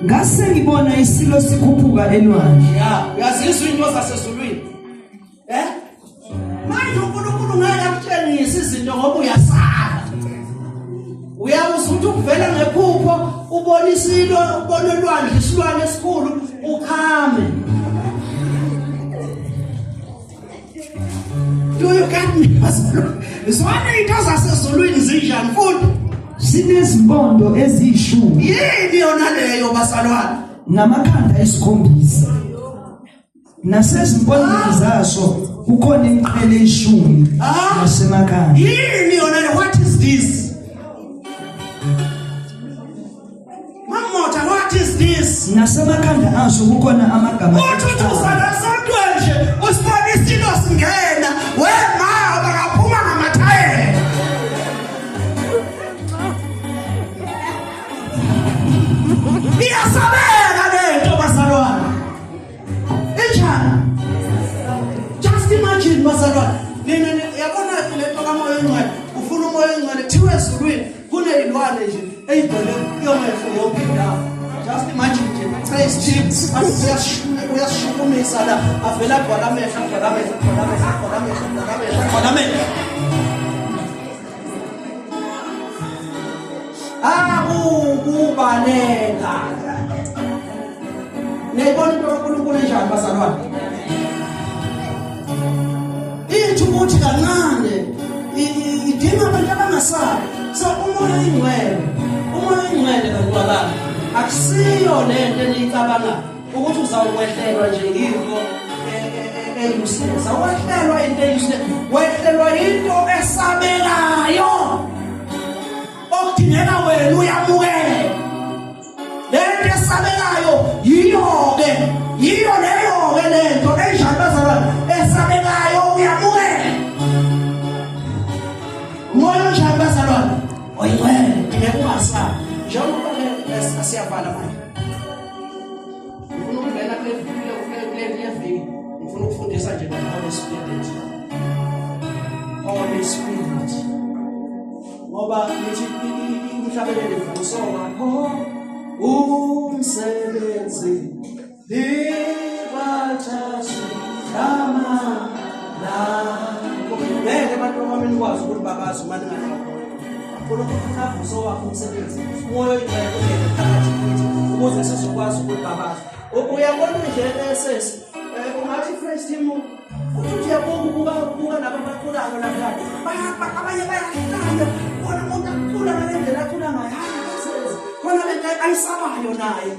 ngase ngibona isilo sikhuphuka elwandle uyazizwa into zasezulwini manje uNkulunkulu ngeke akutshengise izinto ngoba uyasaba uyawuza ukuthi ukuvela ngephupho ubona isilo ubona elwandle isilwane esikhulu ukhame do you get me iswane into zasezulwini zinjani futhi sinezimpondo eziyishumi yini yona leyo basalwana namakhanda esikhombisa nasezimpondweni zaso kukhona imiqhele eyishumi nasemakhanda yini yona le what is this mamota what is this nasemakhanda aso kukhona amagama uthuthuza sonke nje usibona isilo singena wema bakaphuma ngamathayela iyasabeka lento basalwana enjani just imagine basalwana nina yabona lento kamoya ongcwele ufuna umoya ongcwele kuthiwa ezulwini kunelilwane nje eyibhele yomehlo yophinda just imagine nje praise chips uyashukumisa la avela khona amehlo kubaneka neyibona into kaNkulunkulu enjani basalwana ithi ukuthi kancane idinga abantu abangasabi so umoya ongcwele kaNkulunkulu akusiyo lento eniyicabanga ukuthi uzawukwehlelwa nje into eyusiza wehlelwa into eyusiza wehlelwa into esabekayo okudingeka wena uyamukele lento esabekayo yiyo-ke leyo-ke lento enjani bazalwane esabekayo uyamukele moya onjani bazalwane oyingcwele dingeka ungasabi njengoba asiyavala manje ngifuna ukungena kule viki ngifuna ukufundisa nje Holy Spirit ngoba nithi umhlabelele mvuso wakho umsebenzi libathasu kama la ngeke abantu bami nikwazi ukuthi bakazi uma ninganawo uNkulunkulu uvuso wakho umsebenzi moya ongcwele phakathi kwethu ukuze sizokwazi ukuthi bakazi uyabona nje esese ungathi first team ukuthi uyabuka laba baqulayo lapha abanye bayahlanya khona umuntu aqula ngendlela aqula ngayo khona lento ayisabayo naye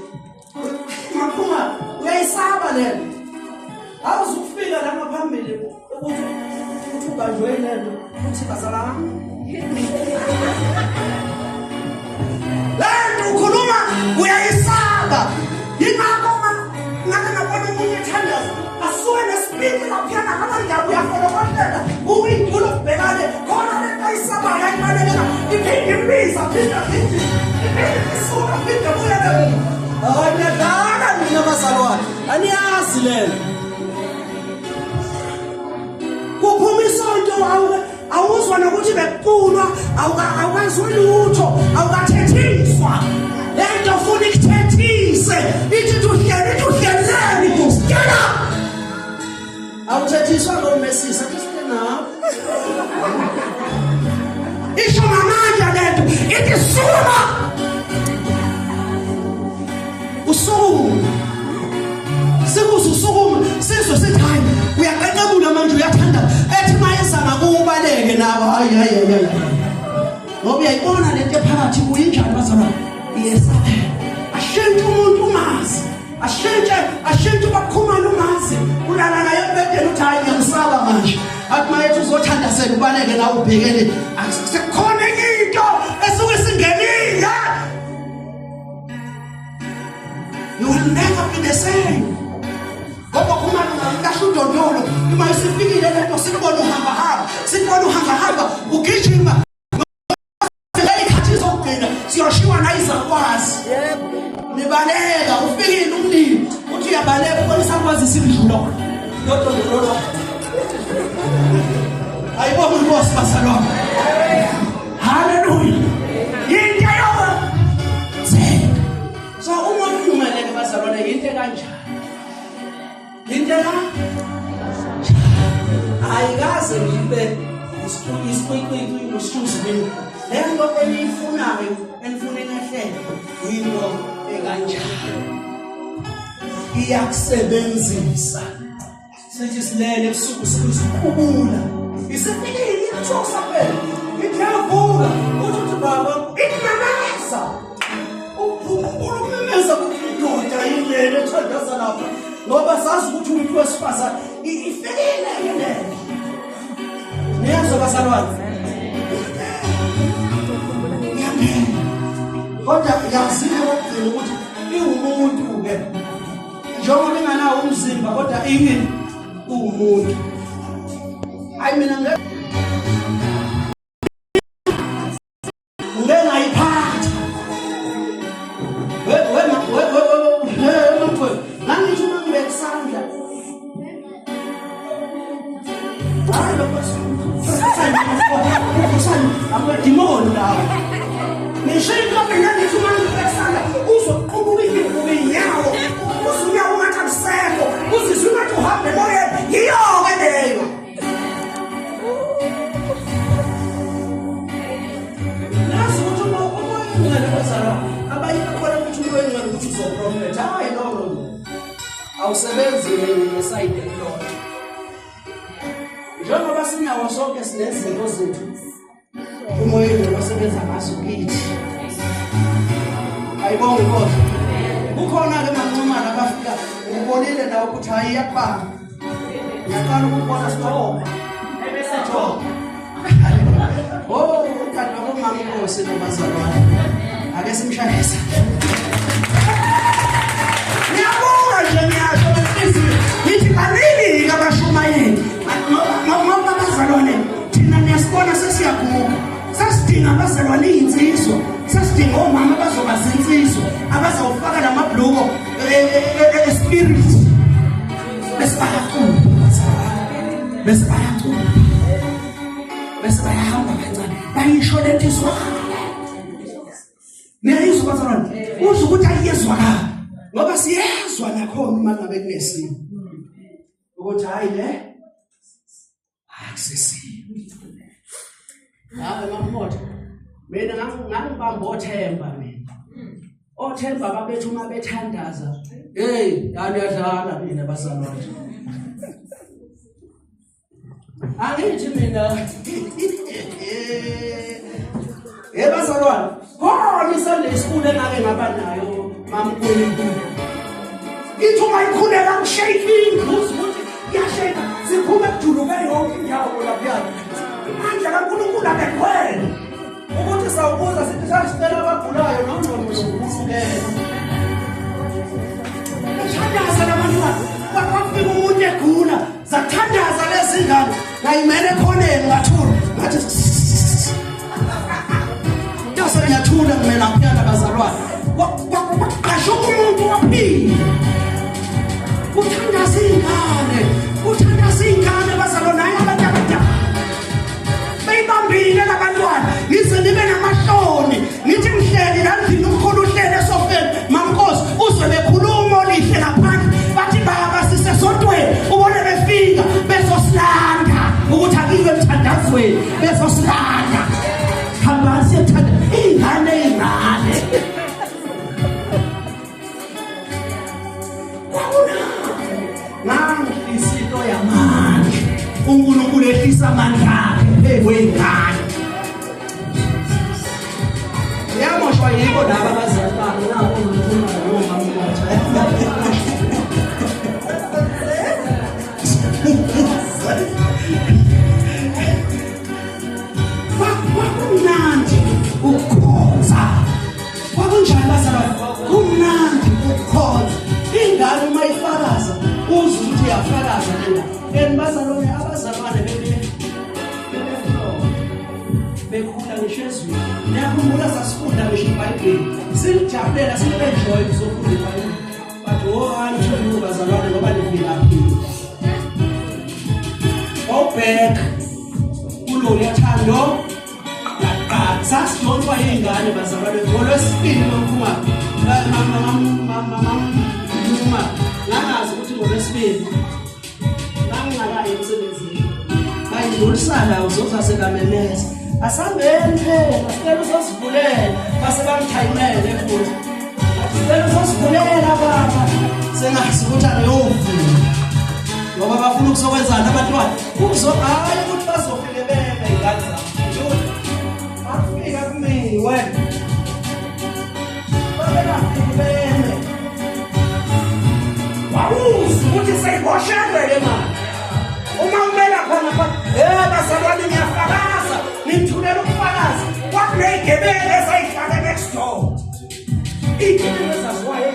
maphuma uyayisaba lento awuzufika la ngaphambili ukuthi ubanjwe lento uthi bazalana lento ukhuluma uyayisaba yingakho ngaka nabona umuntu ethandaza asuke nesipiti lapha ngaba ndawo yakho lokho uyingulo ubhekane khona lento ayisabayo ayibalekela Imbiza phinde isuka phinde buye. Ngiyadlala mina bazalwane. Aniyazi lena. Kuphuma isonto awuzwa nokuthi bekuqulwa, awukazwa lutho, awukathethiswa. Lento ufuna ikuthethise. Ithi uhleleni. Get up. Awuthethiswa ngomesisa kusike nawe. Isho ngamandla lento. Ithi suma. Usukuma. Usukuma. Sizwe sithi hayi uyaqeqebula manje uyathanda. Ethi mayeza ngakubaleke nawe. Hayi. Ngoba uyayibona lento ephakathi kuyinjani bazalwane. Yesathe. Ashintshe umuntu umazi. Ashintshe bakhumana umazi. Ulala naye embedeni uthi hayi ngiyamsaba manje. Athi mayethi uzothandazela ubaleke nawe ubhekele. Akusekhona into esuke singenile. You will never be the same. Ngoba khumana ngamkahla udondolo. Uma isifikile lento sikubona uhamba. Ugijima. Siyoshiwa nayizakwazi. Nibaleka ufikile umlimi uthi uyabaleka ubona isakwazi simdlula lodondolo. Ayibona inkosi bazalwane. Hallelujah. Into so uma umeleke bazalwane into kanjani? Into ayikaze ngibe isikuyi lento enifunayo enifuna ehlele yinto ekanjani iyakusebenzisa sithi silele ebusuku sikubula isifikile ithosa phela iyavuka uthi baba inamasa ulumemeza kudoda yilele ethandaza lapha ngoba sazi ukuthi umuntu wesifazane ifikile yena niyazwa bazalwane. Kodwa yaziwa ukuthi iwumuntu ke njengoba inganawo umzimba kodwa ingini uwumuntu. Hayi mina ngayiphatha ngangithi uma ngibekusandla hayi lokho demon lawo. Nishika mwenye tumani kusala uso kubuli kubinyawo usunyawo ngatamseko uzizuma tuhambe moye hiyo wedeyo naso kuthuma umoya ngazala abayika khona ukuthi umoya ukuthi uzoprofet hayi no awusebenzi ngeside yona njengoba sinyawo sonke sinezinto zethu umoya usebenza ngaso kithi. Ayibonge Nkosi. Kukhona ke mancumana abafika ubonile nawe ukuthi hayi yakubamba. Ngiyaqala ukubona sithoba. Ebese thoba. Oh, kanti abomama Nkosi nomazalwane. Ake simshayisa. Ngiyabonga nje ngiyasho befisi. Yithi kanini kabashumayeli. Ngoba bazalwane thina niyasibona sesiyaguga. Sasidinga abazalwane insizwa. Sasidinga omama bazoba zinsizwa abazawufaka lamabhloko spirit bese bayahamba kancane bayisho lento izwakala. Niyayizwa bazalwane uzwe ukuthi ayiyezwakala ngoba siyezwa nakhona uma ngabe kunesimo ukuthi hayi le akusesimo. Hayi mammoto mina ngangibamba oThemba mina. oThemba babethu uma bethandaza hey yadlala mina bazalwane. Angithi mina bazalwane khona iSunday school engake ngaba nayo mamkhulu. Ithi uma ikhuleka kushaking ukuthi yasheka siphuma ekujuluke yonke indawo lapha. Manje kaNkulunkulu abekhwela ukuthi sawubuza sithi sasicela abagulayo nongqondo zokuhlukela. Thandaza labantwana kwafika umuntu egula zathandaza lezi ngane ngayimele ekhoneni ngathula ngathi bazalwane waqasha umuntu waphila uthandaza ingane bazalwane hayi abantu abadala beyibambile labantwana nize nibe namahloni nithi mhleli landini umkhulu uhlele esofeni mamnkosi uze bekhuluma olihle ngaphandle bathi baba sisesontweni ubone befika bezosilanda ukuthi akiwe emthandazweni bezosilanda hamba siyethanda ingane nangisito yamandla uNkulunkulu ehlisa amandla akhe kwengane yamoshwa yibo laba abazalwane nabo uNkulunkulu noma wakumnandi ukukhonza kwakunjani bazalwane kumnandi ukukhonza ingane uma ifakaza uzwe ukuthi iyafakaza lena bazalwane abazalwane bekhula ngisho ezweni niyakhumbula sasifunda ngisho iBhayibheli silijabulela silenjoy ukuzofunda iBhayibheli but angithi bazalwane ngoba livilaphi back kulo yathando laqala sasijonswa ingane bazalwane ngolwesibili lokuphuma mama nangazi ukuthi ngolwesibili ngangingakayi emsebenzini bayindulisana uzosasekameleza asambeni phela sicela uzosivulela base bamthayimele futhi sicela uzosivulela baba sengazi ukuthi akuyovula ngoba bafuna ukuzokwenzana abantwana hayi ukuthi bazofike bebe ingane zabo bafika kumini wena babelafike wawuzi ukuthi seyiboshelwe manje uma umela khona bazalwane ngiyafakaza nithulela ukufakaza kwakuneyigebele esayifake next door igebele ezaziwayo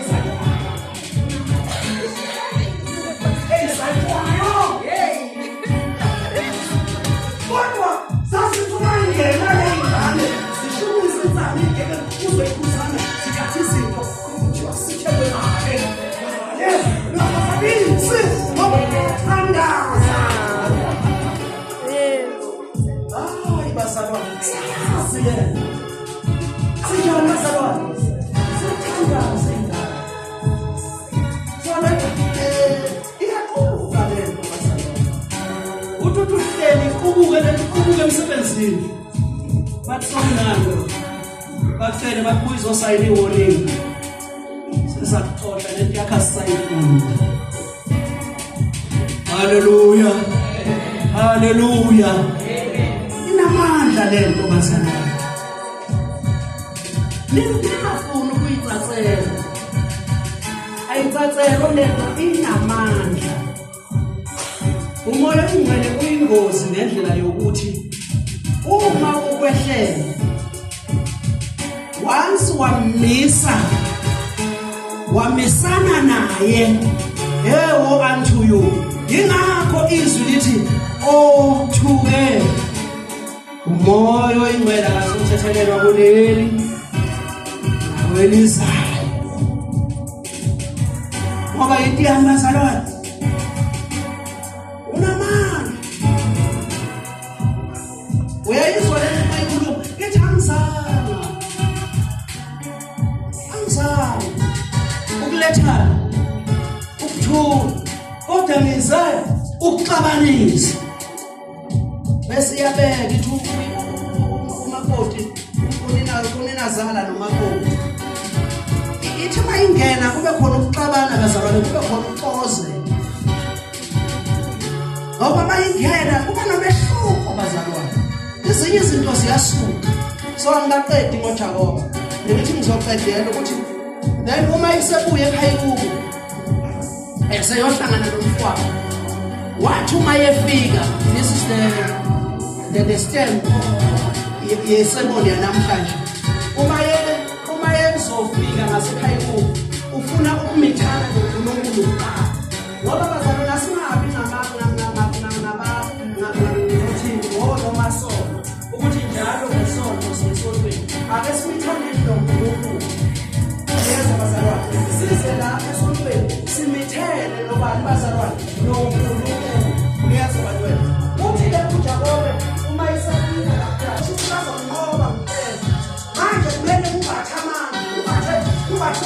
kodwa sasithuma ingena leyingane zishumisa inzalo igebele uzoyikhuzana sikathi izinto kuthiwa sithelwe ngahe kubuke emsebenzini bathi sonando bakuthele bakubuza osayini warning sesakuthola lento yakha sayifunda haleluya haleluya inamandla lento bazalwane ningafuna ukuyicacela ayicacelo lento inamandla umoya ongcwele uyingozi ngendlela yokuthi uma ukwehlele once wamisana naye yewo unto you ingakho izwi lithi othuke umoya oyingcwele akasuthethelelwa kuleli welizayo ngoba into yamazalwane unamandla uyayizwa le nto ayikhuluma ethi angizanga ukulethana ukuthula kodwa ngizayo ukuxabanisa bese iyabeka ithi umakoti uninazala nomakoti ithi mayingena kube khona ukuxabana bazalwane kube khona ukuxoze ngoba mayingena kuba nomehluko bazalwane ezinye izinto ziyasuka so angaqedi ngoJakobe ngithi ngizoqedela ukuthi then uma isebuye ekhaya kubo eseyohlangana nomfowabo wathi uma yefika this is the stamp yesemoni yanamhlanje uma yezofika ngasekhaya kubo ufuna ukumithana noNkulunkulu kuqala ngoba bazalwane asingabi ukuthi njalo ngesonto sisontweni ake simithane noNkulunkulu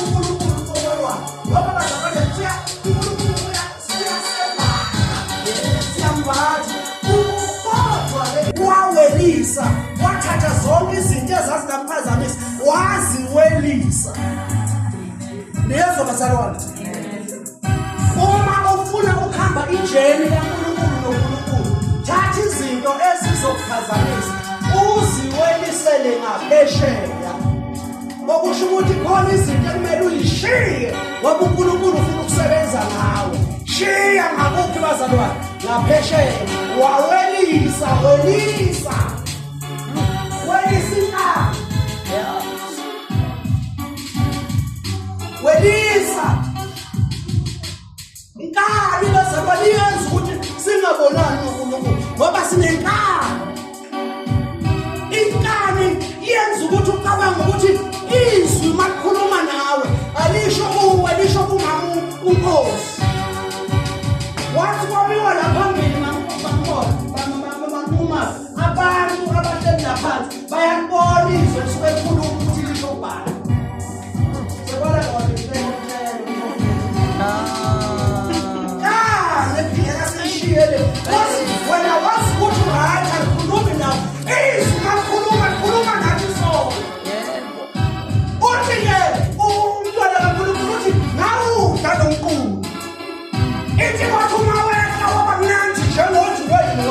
uNkulunkulu ngoba ngoba bazakade siya uNkulunkulu siyasemba siyambathi ukodwa wawelisa wathatha zonke izinto ezazingamphazamisa waziwelisa lezo bazalwane uma ufuna ukuhamba ijeni kaNkulunkulu noNkulunkulu thatha izinto ezizokuphazamisa uziwelisele ngaphesheya okusho ukuthi khona izinto ekumele uyishiye ngoba uNkulunkulu ufuna ukusebenza ngawe shiya ngakuphi bazalwane ngaphesheya wawelisa welisa welisa inkani bazalwane yenza ukuthi singabonani noNkulunkulu ngoba sinenkani inkani yenza ukuthi ucabanga ukuthi izwi makhuluma nawe alisho kuwe lisho kumamu uNkosi wathi kwabiwa la phambili bamkhona abantu abahleli laphansi bayakubona izwi lisuke likhuluma ukuthi lisho ubani sebona ngoba wena wazi ukuthi hayi alikhulumi nawe izwi makhuluma nathi sonke uthi-ke umntwana kaNkulunkulu uthi ngawudla lo mqulu ithi kwathi uma wena waba mnandi njengothi wena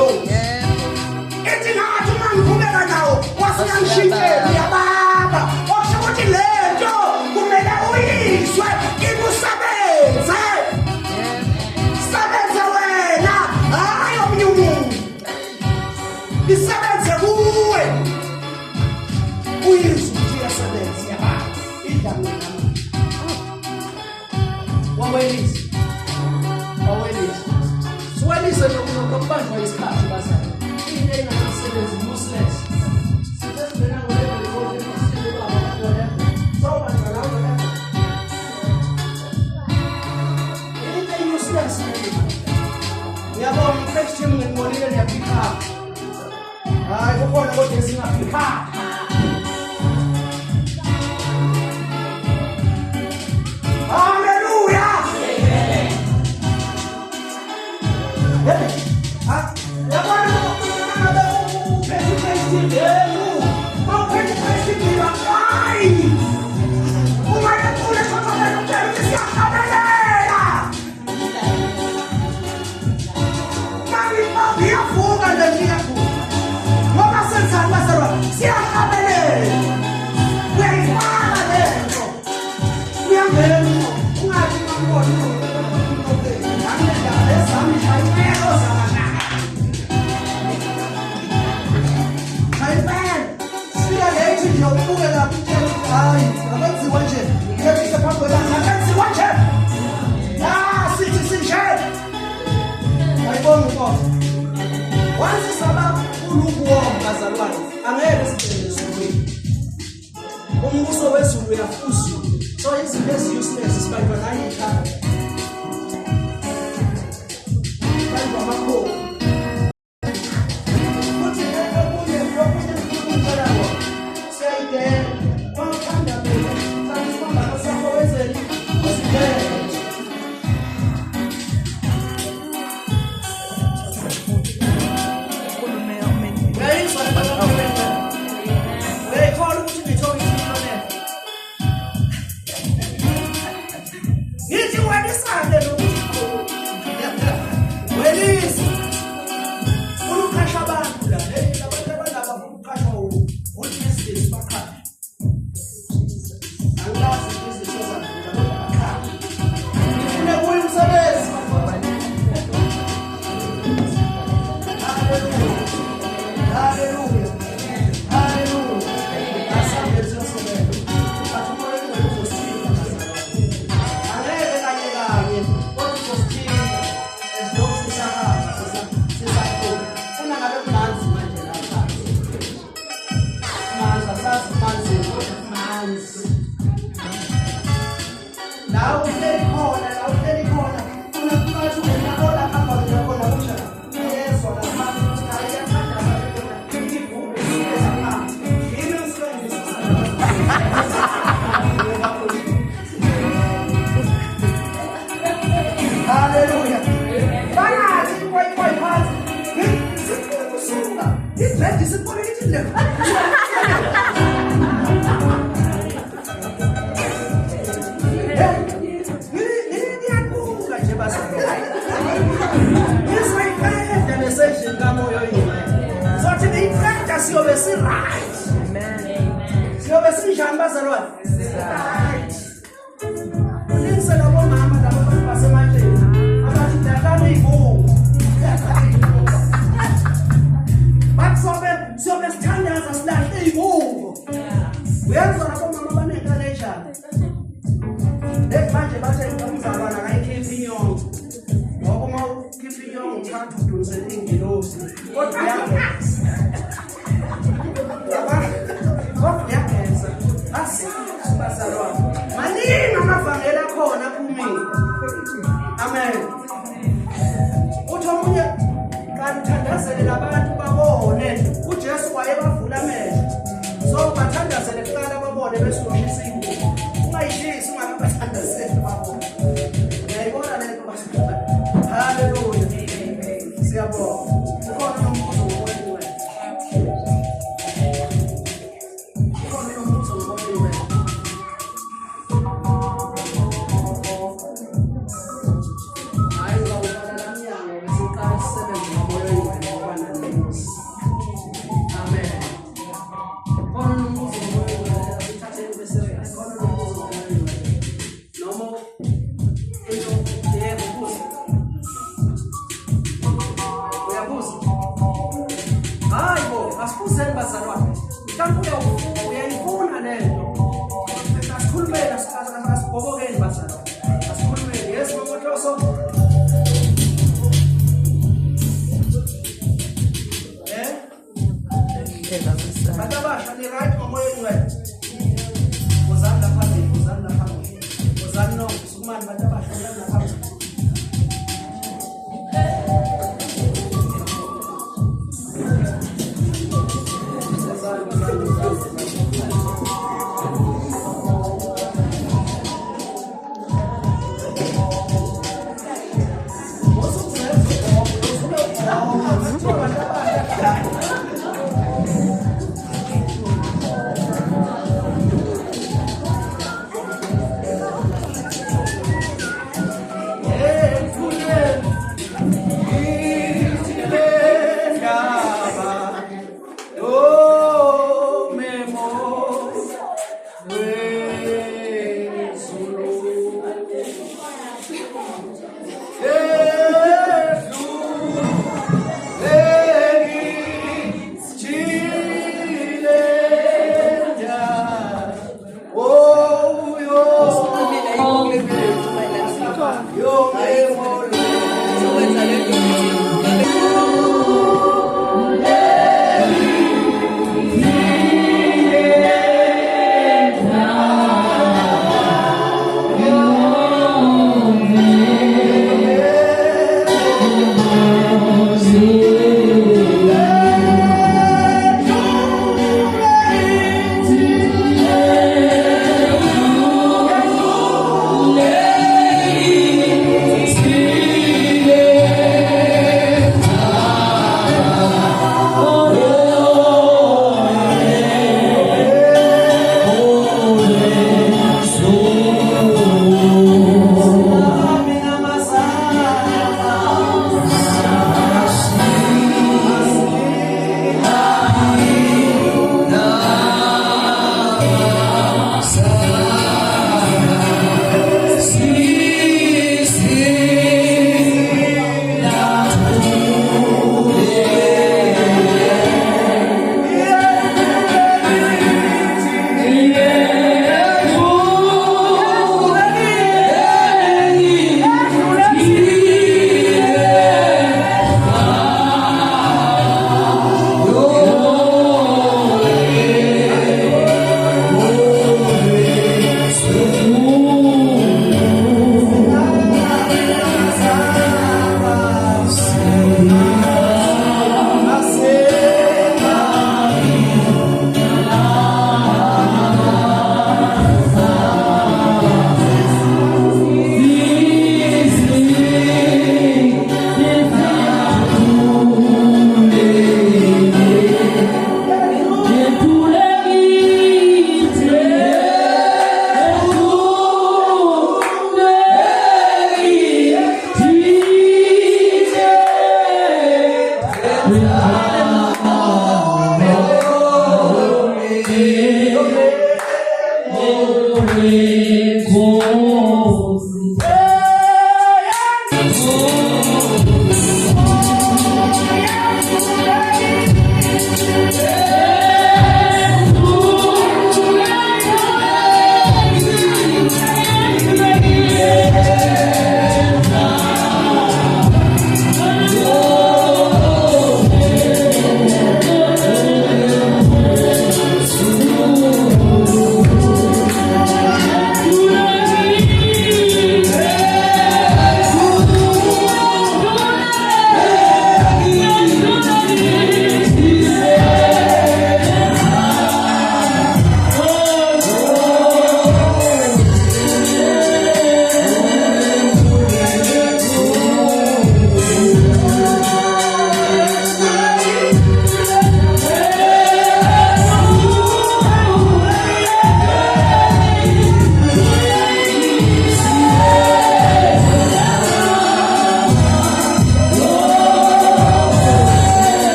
ithi ngathi uma ngiqhubeka nawo wasingangishintsheli yababa washo ukuthi le nto kumele uyizwe ikusebenze sebenze wena hayi omunye umuntu isebenze kuwe uyizwe ukuthi iyasebenza yababa idla wawelisa siwelise nokubanjwa isikhathi bazali into engasebenzi useless sisebenzela ngoleko lesizwe baba soba ngalawo into useless yabona first time ngibonile ngiyaphika hayi kukhona kodwa singaphika umbuso wezulu uyafuzwa so izinto ezi-useless sibanjwa nayo ikhaya banjwa amakhono futhi okunye ukucela siyayidela kwakuthanda mina kanti isibambano sakho wezeni uzidela Sile. Ngiyabuka nje basekhaya. Isayikade lesession kamoya oyingcwele. Sothi ngiyiqeda siyobe si right. Siyobe sinjani bazalwane? Right. Linse labo mama labo bantu basematsheni. Abathi dadane ibuku. Siyobe sithandaza silahle ibuku. Uyazwa labo mama banenkalejana. Manje bathe umzalwana akayikhiphi inyongo. Ngoba uma ukhipha inyongo uthatha udonsele ingelosi. Kodwa yagenza. Kodwa yagenza. Asibazalwana. Maningi amavangeli akhona kumina. Amen. Uthi omunye kanithandazele labantu babone. uJesu wayebavula amehlo. So bathandazele kuqala babone bese ushisa ingubo. Ungayishisi ungabathandazeli babone. Ngiyayibona lento basifuna. Haleluya. Siyabonga. Ukhona nombuzo wokuthi wena. Ukhona nombuzo wokuthi wena. Hayi ngawubona lamnyango besiqala sisebenze ngomoya oyingcwele ngoba nanenkosi. Amen. Ukhona nombuzo wokuthi wena asithatheni bese ukhona nombuzo wokuthi wena. Noma into yebo buza. Uyabuza. Hayibo, asibuzeni bazalwane. Mhlawumbe uyayifuna lento. Asikhulumeni asibhobokeni bazalwane. Asikhulumeni yes ngomothoso. Batabasha ni right ngomoya oyingcwele. Uzani lapha phambili, uzani lapha phambili. Uzani no, sukumani batabasha lapha phambili.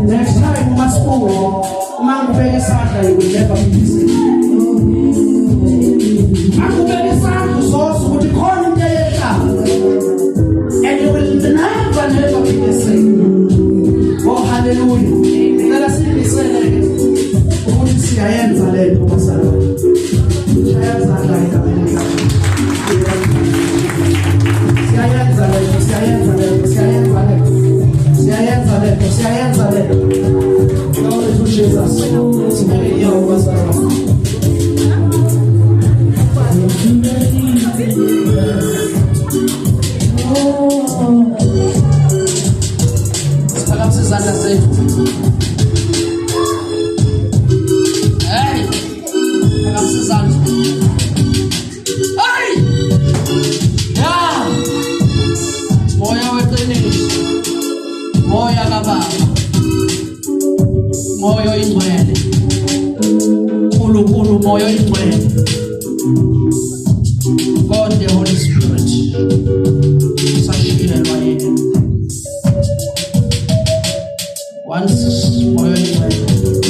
Next time you must forward. Mangubeka isandla you will never be the same. Akubeka isandla uzoza ukuthi khona into eyehlayo and you will never be the same. Oh hallelujah. Ngicela silisele ukuthi siyayenza lento basalayo. Siyayenza la igama likaNkulunkulu. uNkulunkulu umoya oyingcwele. God the Holy Spirit. Sashiyelwa yena. Once moya oyingcwele.